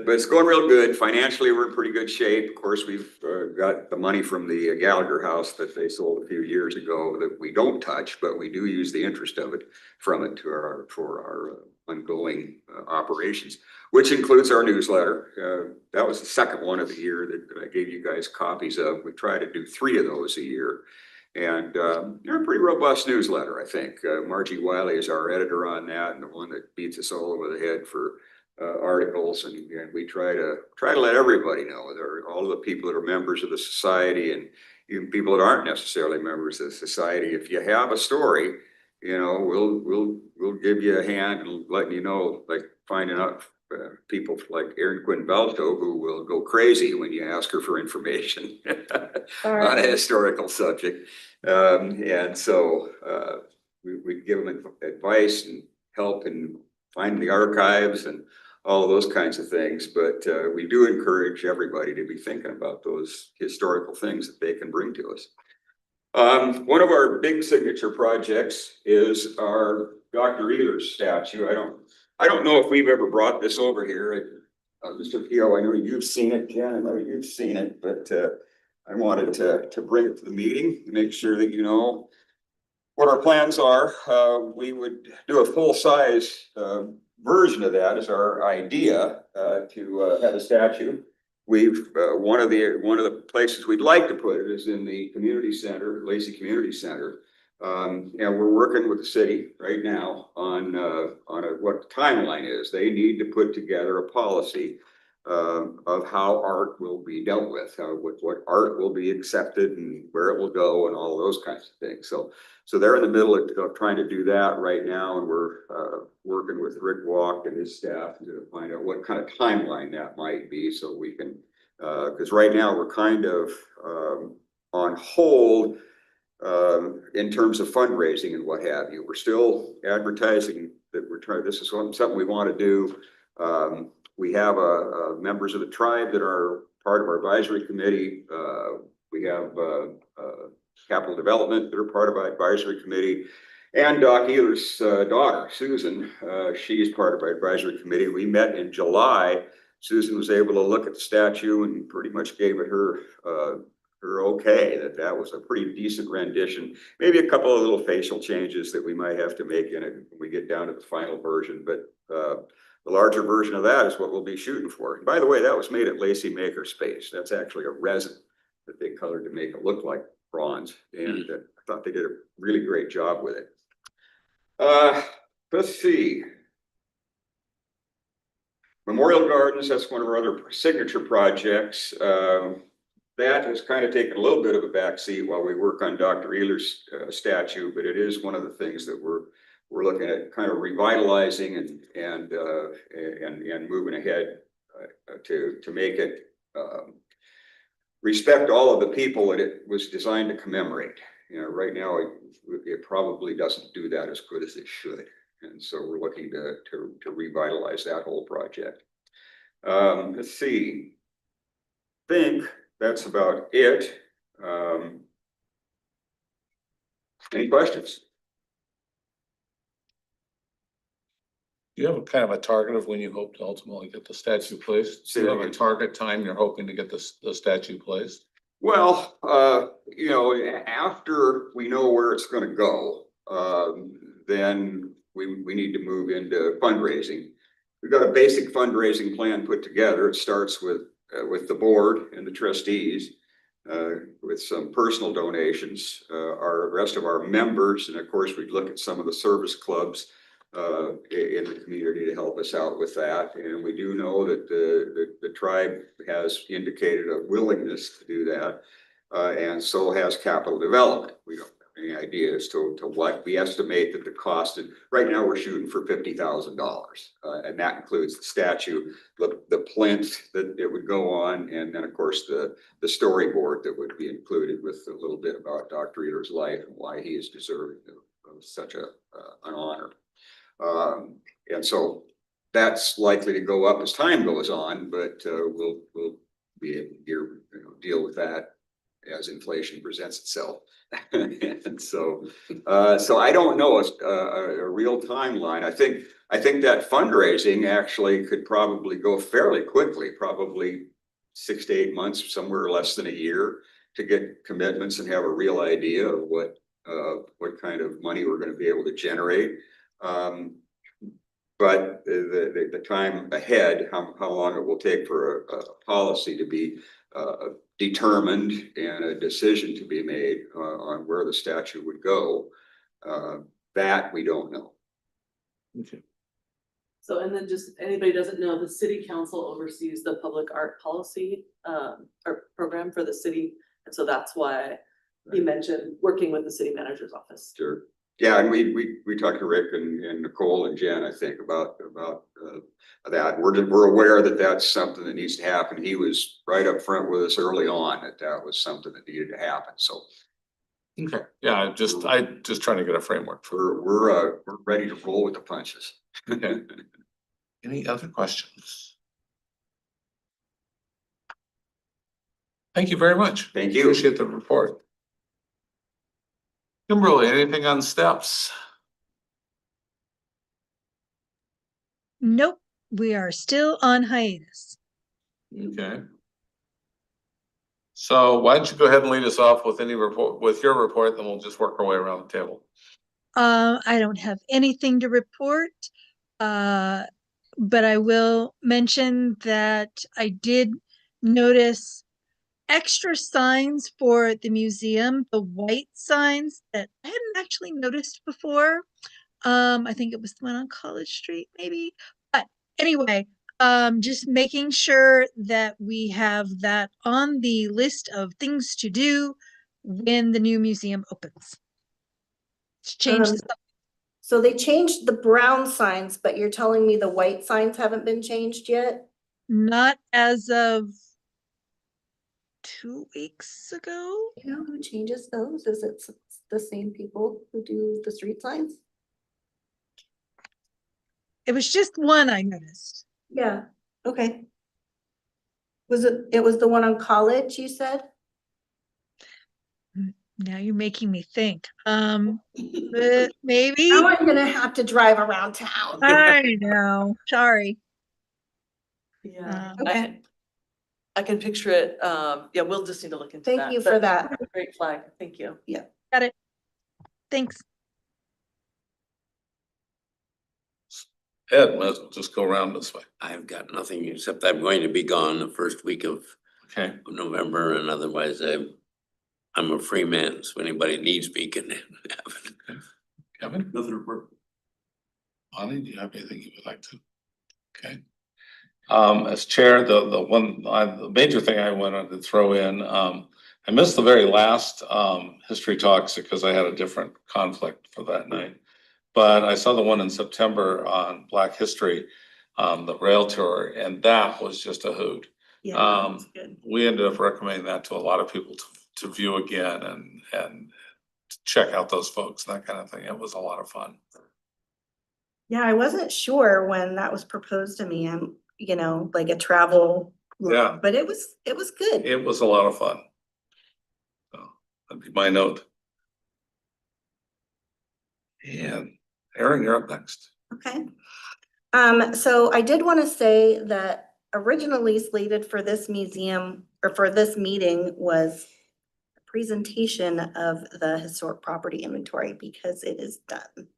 it's going real good. Financially, we're in pretty good shape. Of course, we've got the money from the Gallagher house that they sold a few years ago that we don't touch, but we do use the interest of it for our ongoing operations, which includes our newsletter. That was the second one of the year that I gave you guys copies of. We try to do 3 of those a year. And they're a pretty robust newsletter, I think. Margie Wiley is our editor on that, and the one that beats us all over the head for articles. And we try to let everybody know. There are all of the people that are members of the society, and even people that aren't necessarily members of the society. If you have a story, you know, we'll give you a hand and letting you know, like finding out people like Erin Quinn Balto, who will go crazy when you ask her for information on a historical subject. And so we give them advice and help and find the archives and all of those kinds of things. But we do encourage everybody to be thinking about those historical things that they can bring to us. One of our big signature projects is our Dr. Ehlers statue. I don't know if we've ever brought this over here. Mr. Pio, I know you've seen it, Jen, I know you've seen it, but I wanted to bring it to the meeting to make sure that you know what our plans are. We would do a full-size version of that as our idea to have a statue. We've one of the places we'd like to put it is in the community center, Lacey Community Center. And we're working with the city right now on what the timeline is. They need to put together a policy of how art will be dealt with, what art will be accepted and where it will go and all those kinds of things. So they're in the middle of trying to do that right now, and we're working with Rick Walk and his staff to find out what kind of timeline that might be, so we can, because right now we're kind of on hold in terms of fundraising and what have you. We're still advertising that we're trying, this is something we want to do. We have members of the tribe that are part of our advisory committee. We have capital development that are part of our advisory committee. And Doc Ehlers' daughter, Susan, she's part of our advisory committee. We met in July. Susan was able to look at the statue and pretty much gave it her okay, that was a pretty decent rendition. Maybe a couple of little facial changes that we might have to make in it when we get down to the final version, but the larger version of that is what we'll be shooting for. And by the way, that was made at Lacey Makerspace. That's actually a resin that they colored to make it look like bronze, and I thought they did a really great job with it. Let's see. Memorial Gardens, that's one of our other signature projects. That has kind of taken a little bit of a backseat while we work on Dr. Ehlers' statue, but it is one of the things that we're looking at kind of revitalizing and moving ahead to make it respect all of the people that it was designed to commemorate. You know, right now it probably doesn't do that as good as it should, and so we're looking to revitalize that whole project. Let's see. I think that's about it. Any questions? Do you have a kind of a target of when you hope to ultimately get the statue placed? Do you have a target time you're hoping to get the statue placed? Well, you know, after we know where it's going to go, then we need to move into fundraising. We've got a basic fundraising plan put together. It starts with the board and the trustees, with some personal donations, our rest of our members, and of course we'd look at some of the service clubs in the community to help us out with that. And we do know that the tribe has indicated a willingness to do that, and so has capital development. We don't have any idea as to what we estimate that the cost. And right now we're shooting for $50,000, and that includes the statue, the plinth that it would go on, and then of course the storyboard that would be included with a little bit about Dr. Ehlers' life and why he is deserving of such an honor. And so that's likely to go up as time goes on, but we'll be able to deal with that as inflation presents itself. And so I don't know a real timeline. I think that fundraising actually could probably go fairly quickly, probably 6 to 8 months, somewhere less than a year, to get commitments and have a real idea of what kind of money we're going to be able to generate. But the time ahead, how long it will take for a policy to be determined and a decision to be made on where the statue would go. That we don't know. Okay. So, and then just, anybody doesn't know, the city council oversees the public art policy, or program for the city. And so that's why he mentioned working with the city manager's office. Sure. Yeah, and we talked to Rick and Nicole and Jen, I think, about that. We're aware that that's something that needs to happen. He was right up front with us early on that was something that needed to happen. So Okay, yeah, I just trying to get a framework for. we're ready to roll with the punches. Okay. Any other questions? Thank you very much. Thank you. Appreciate the report. Kimberly, anything on steps? Nope, we are still on hiatus. Okay. So why don't you go ahead and lead us off with any report, with your report, then we'll just work our way around the table. I don't have anything to report. But I will mention that I did notice extra signs for the museum, the white signs that I hadn't actually noticed before. I think it was the one on College Street, maybe. But anyway, just making sure that we have that on the list of things to do when the new museum opens. To change the So they changed the brown signs, but you're telling me the white signs haven't been changed yet? not as of 2 weeks ago. You know who changes those? Is it the same people who do the street signs? It was just one I noticed. Yeah, okay. It was the one on College, you said? Now you're making me think. Maybe. Now I'm gonna have to drive around town. I know. Sorry. Yeah. Okay. I can picture it. Yeah, we'll just need to look into that. Thank you for but that. Great flag. Thank you. Got it. Thanks. Ed, might as well just go around this way. I've got nothing except I'm going to be gone the first week of Okay. November, and otherwise I'm a free man, so anybody needs me can have it. Kevin, Nothing to report. Bonnie, do you have anything you would like to? Okay. As chair, the major thing I wanted to throw in, I missed the very last history talks because I had a different conflict for that night. But I saw the one in September on Black History, the rail tour, and that was just a hoot. Yeah, that's good. We ended up recommending that to a lot of people to view again and to check out those folks, that kind of thing. It was a lot of fun. Yeah, I wasn't sure when that was proposed to me. I'm, like a travel. Yeah. But it was good. It was a lot of fun. So that'd be my note. And Aaron, you're up next. Okay. So I did want to say that originally slated for this museum or for this meeting was a presentation of the historic property inventory because it is done.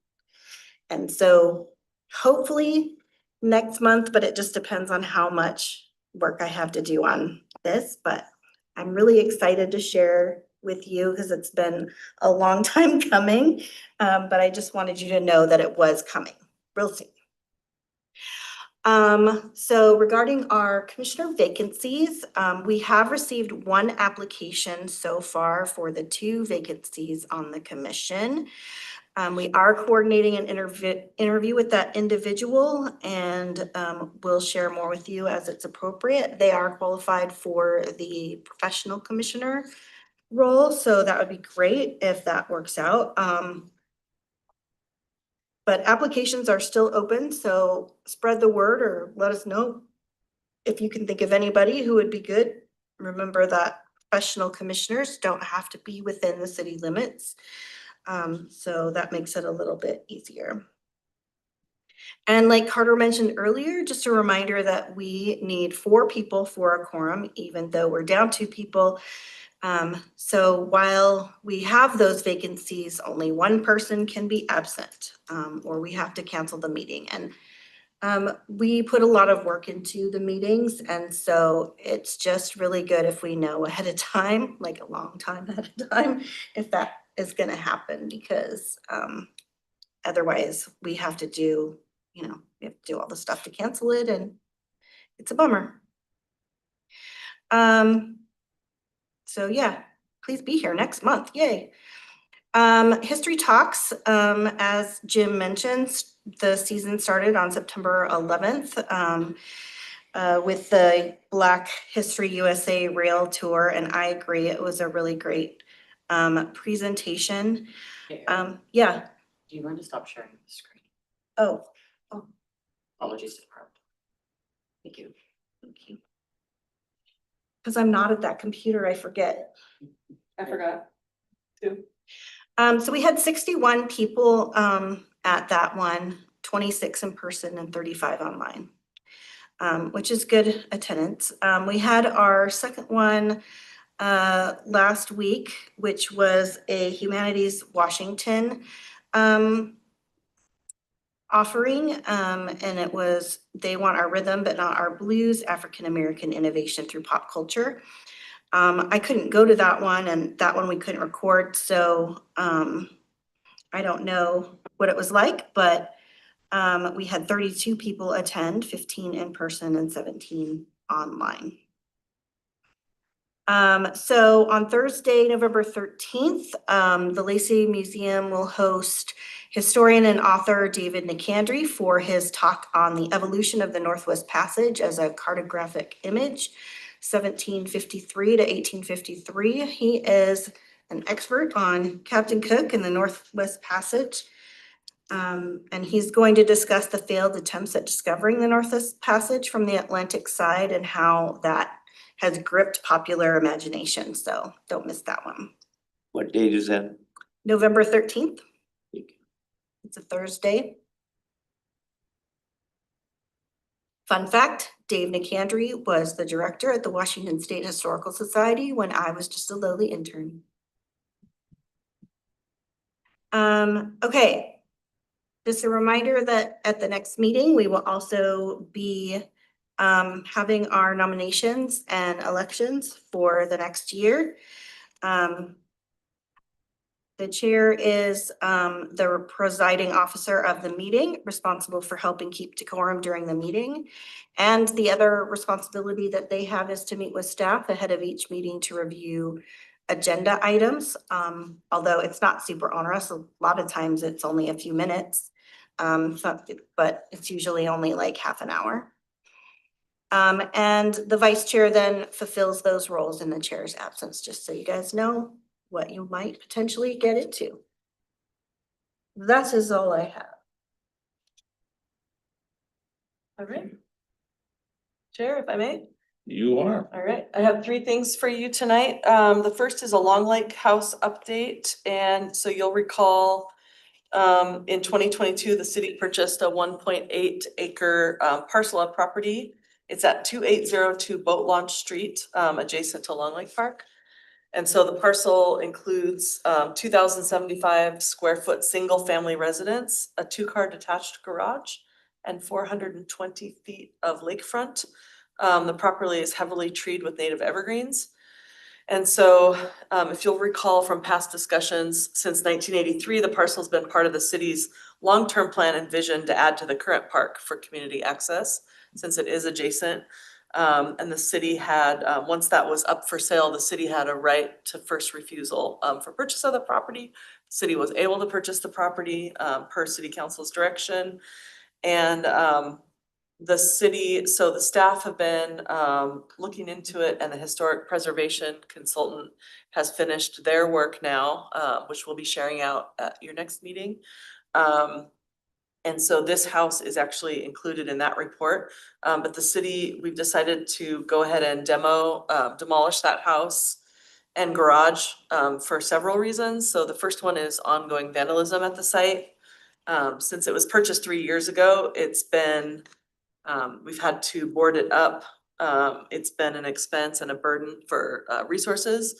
And so hopefully next month, but it just depends on how much work I have to do on this, but I'm really excited to share with you because it's been a long time coming. But I just wanted you to know that it was coming real soon. So regarding our commissioner vacancies, we have received one application so far for the 2 vacancies on the commission. We are coordinating an interview with that individual, and we'll share more with you as it's appropriate. They are qualified for the professional commissioner role, so that would be great if that works out. But applications are still open, so spread the word or let us know if you can think of anybody who would be good. Remember that professional commissioners don't have to be within the city limits. So that makes it a little bit easier. And like Carter mentioned earlier, just a reminder that we need 4 people for a quorum, even though we're down 2 people. So while we have those vacancies, only one person can be absent, or we have to cancel the meeting. And We put a lot of work into the meetings, and so it's just really good if we know ahead of time, like a long time ahead of time, if that is gonna happen, because otherwise we have to do, we have to do all the stuff to cancel it, and it's a bummer. So yeah, please be here next month, yay. History Talks, as Jim mentioned, the season started on September 11th, with the Black History USA Rail Tour, and I agree, it was a really great, presentation. Yeah, Do you mind to stop sharing the screen? oh, Apologies to the crowd. Thank you. thank you. Cause I'm not at that computer, I forget. I forgot. Two. So we had 61 people, at that one, 26 in person and 35 online. Which is good attendance. We had our second one last week, which was a Humanities Washington offering, and it was They Want Our Rhythm But Not Our Blues, African American Innovation Through Pop Culture. I couldn't go to that one, and that one we couldn't record, so I don't know what it was like, but we had 32 people attend, 15 in person and 17 online. So on Thursday, November 13th, the Lacey Museum will host historian and author David Nicandri for his talk on the evolution of the Northwest Passage as a cartographic image, 1753 to 1853. He is an expert on Captain Cook and the Northwest Passage. And he's going to discuss the failed attempts at discovering the Northwest Passage from the Atlantic side and how that has gripped popular imagination. So don't miss that one. What date is that? November 13th. It's a Thursday. Fun fact, Dave Nicandri was the director at the Washington State Historical Society when I was just a lowly intern. Okay. Just a reminder that at the next meeting, we will also be having our nominations and elections for the next year. The chair is the presiding officer of the meeting, responsible for helping keep decorum during the meeting. And the other responsibility that they have is to meet with staff ahead of each meeting to review agenda items. Although it's not super onerous, a lot of times it's only a few minutes. But it's usually only like half an hour. And the vice chair then fulfills those roles in the chair's absence, just so you guys know what you might potentially get into. That is all I have. All right. Chair, if I may. You are. All right, I have three things for you tonight. The first is a Long Lake House update. And so you'll recall in 2022, the city purchased a 1.8 acre parcel of property. It's at 2802 Boat Launch Street, adjacent to Long Lake Park. And so the parcel includes 2,075 square foot single family residence, a 2-car detached garage, and 420 feet of lakefront. The property is heavily treed with native evergreens. And so if you'll recall from past discussions, since 1983, the parcel's been part of the city's long-term plan and vision to add to the current park for community access, since it is adjacent. And the city had, once that was up for sale, the city had a right to first refusal for purchase of the property. The city was able to purchase the property per city council's direction. And the city, so the staff have been looking into it, and the historic preservation consultant has finished their work now, which we'll be sharing out at your next meeting. And so this house is actually included in that report. But the city, we've decided to go ahead and demolish that house and garage for several reasons. So the first one is ongoing vandalism at the site. Since it was purchased 3 years ago, it's been, we've had to board it up. It's been an expense and a burden for resources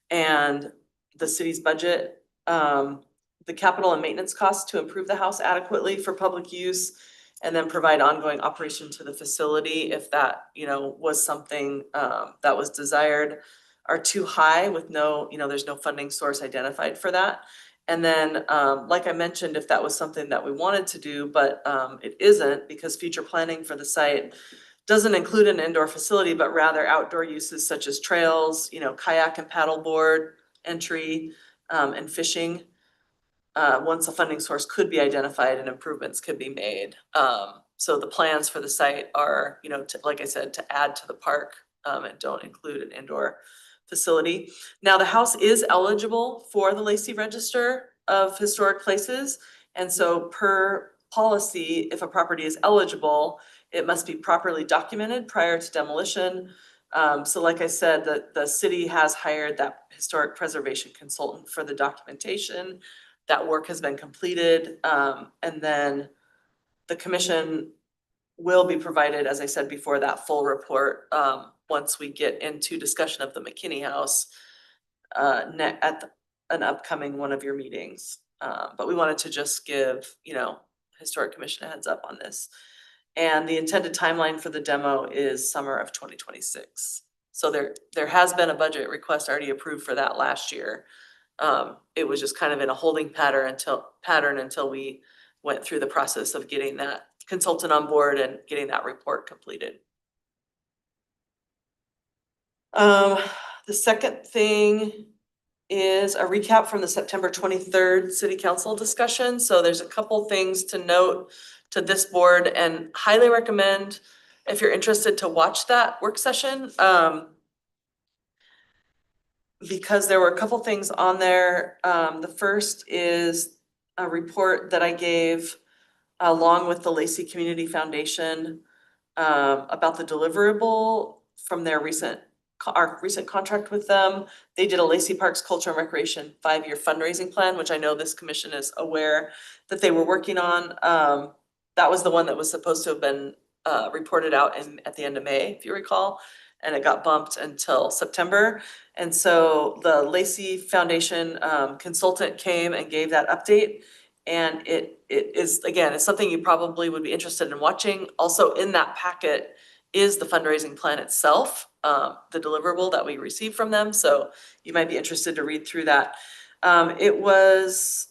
and the city's budget. The capital and maintenance costs to improve the house adequately for public use and then provide ongoing operation to the facility if that, was something that was desired, are too high with no, there's no funding source identified for that. And then, like I mentioned, if that was something that we wanted to do, but it isn't, because future planning for the site doesn't include an indoor facility, but rather outdoor uses such as trails, kayak and paddleboard entry, and fishing. Once a funding source could be identified and improvements could be made. So the plans for the site are, like I said, to add to the park, and don't include an indoor facility. Now, the house is eligible for the Lacey Register of Historic Places. And so per policy, if a property is eligible, it must be properly documented prior to demolition. So like I said, the city has hired that historic preservation consultant for the documentation. That work has been completed, and then the commission will be provided, as I said before, that full report, once we get into discussion of the McKinney House, an upcoming one of your meetings. But we wanted to just give, Historic Commission a heads up on this. And the intended timeline for the demo is summer of 2026. So there has been a budget request already approved for that last year. It was just kind of in a holding pattern until we went through the process of getting that consultant on board and getting that report completed. The second thing is a recap from the September 23rd City Council discussion. So there's a couple things to note to this board, and highly recommend, if you're interested, to watch that work session. Because there were a couple things on there. The first is a report that I gave along with the Lacey Community Foundation about the deliverable from our recent contract with them. They did a Lacey Parks Culture and Recreation 5-year fundraising plan, which I know this commission is aware that they were working on. That was the one that was supposed to have been reported out at the end of May, if you recall, and it got bumped until September. And so the Lacey Foundation consultant came and gave that update. And it is, again, it's something you probably would be interested in watching. Also in that packet is the fundraising plan itself, the deliverable that we received from them. So you might be interested to read through that. It was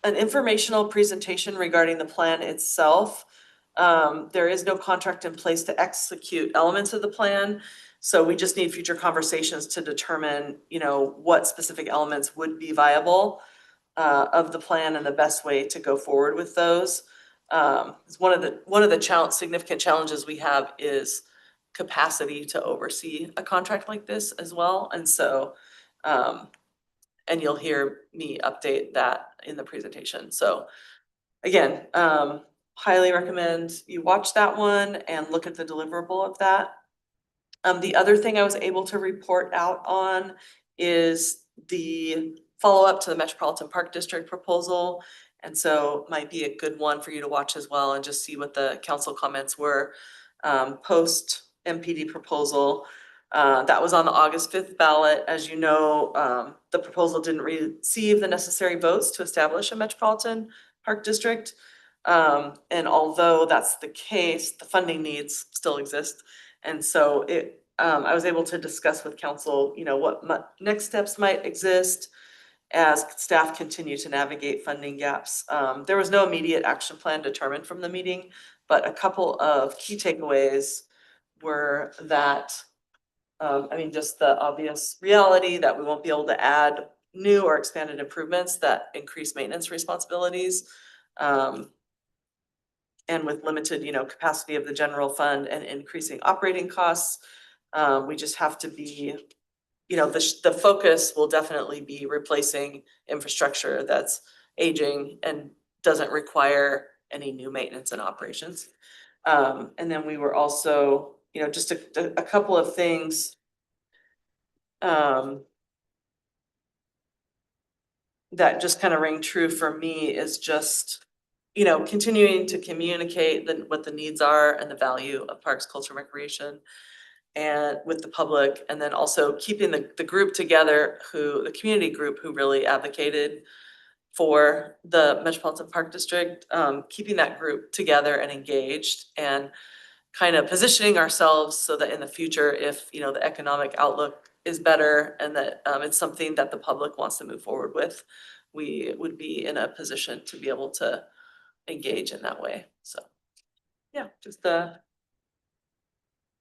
an informational presentation regarding the plan itself. There is no contract in place to execute elements of the plan. So we just need future conversations to determine, what specific elements would be viable of the plan and the best way to go forward with those. One of the significant challenges we have is capacity to oversee a contract like this as well. And so, and you'll hear me update that in the presentation. So again, highly recommend you watch that one and look at the deliverable of that. The other thing I was able to report out on is the follow-up to the Metropolitan Park District proposal. And so might be a good one for you to watch as well and just see what the council comments were post MPD proposal. That was on the August 5th ballot. As you know, the proposal didn't receive the necessary votes to establish a Metropolitan Park District. And although that's the case, the funding needs still exist. And so I was able to discuss with council, what next steps might exist as staff continue to navigate funding gaps. There was no immediate action plan determined from the meeting, but a couple of key takeaways were that, just the obvious reality that we won't be able to add new or expanded improvements that increase maintenance responsibilities. And with limited, capacity of the general fund and increasing operating costs, we just have to be, the focus will definitely be replacing infrastructure that's aging and doesn't require any new maintenance and operations. And then we were also, just a couple of things that just kind of ring true for me is just, continuing to communicate what the needs are and the value of parks, culture, recreation, and with the public, and then also keeping the group together the community group who really advocated for the Metropolitan Park District, keeping that group together and engaged and kind of positioning ourselves so that in the future, if, you know, the economic outlook is better and that it's something that the public wants to move forward with, we would be in a position to be able to engage in that way. So, yeah, just a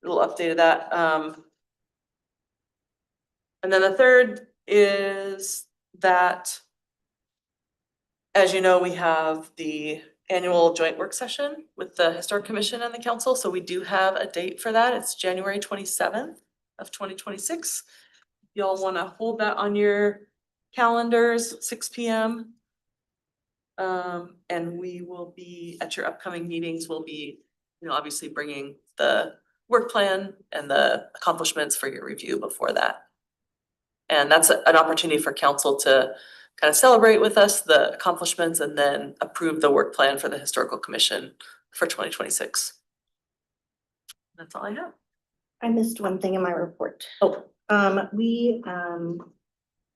little update of that. And then the third is that, as you know, we have the annual joint work session with the Historic Commission and the council. So we do have a date for that. It's January 27th of 2026. Y'all want to hold that on your calendars, 6 p.m. And we will be at your upcoming meetings. We'll be, you know, obviously bringing the work plan and the accomplishments for your review before that. And that's an opportunity for council to kind of celebrate with us the accomplishments and then approve the work plan for the Historical Commission for 2026. That's all I have. I missed one thing in my report. Oh, We,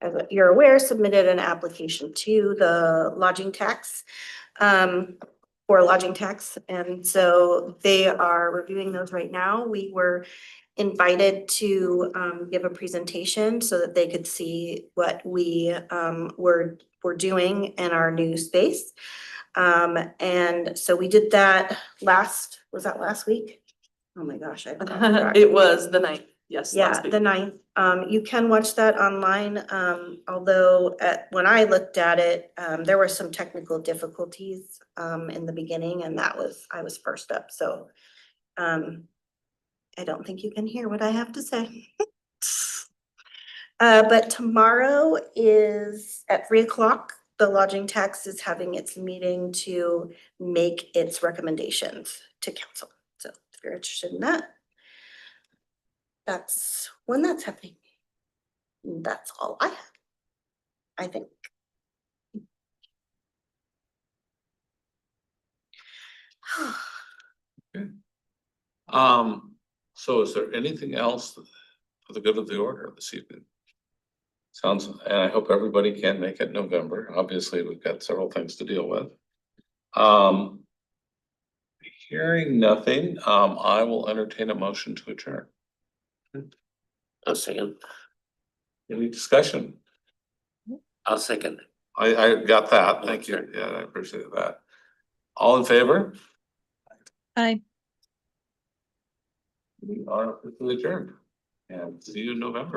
as you're aware, submitted an application to the lodging tax, for lodging tax. And so they are reviewing those right now. We were invited to, give a presentation so that they could see what we, were doing in our new space. And so we did that was that last week? Oh my gosh, I forgot track. it was the 9th. Yes. Yeah, last week. the 9th. You can watch that online, although when I looked at it, there were some technical difficulties in the beginning, and I was first up, so I don't think you can hear what I have to say. But tomorrow is at 3:00. The lodging tax is having its meeting to make its recommendations to council. So if you're interested in that, that's when that's happening. That's all I have, I think. So is there anything else for the good of the order this evening? Sounds, and I hope everybody can make it November. Obviously, we've got several things to deal with. Hearing nothing, I will entertain a motion to adjourn. I'll second. Any discussion? I'll second. I got that. Thank you. Yeah, I appreciate that. All in favor? Aye. We are officially adjourned. And see you in November.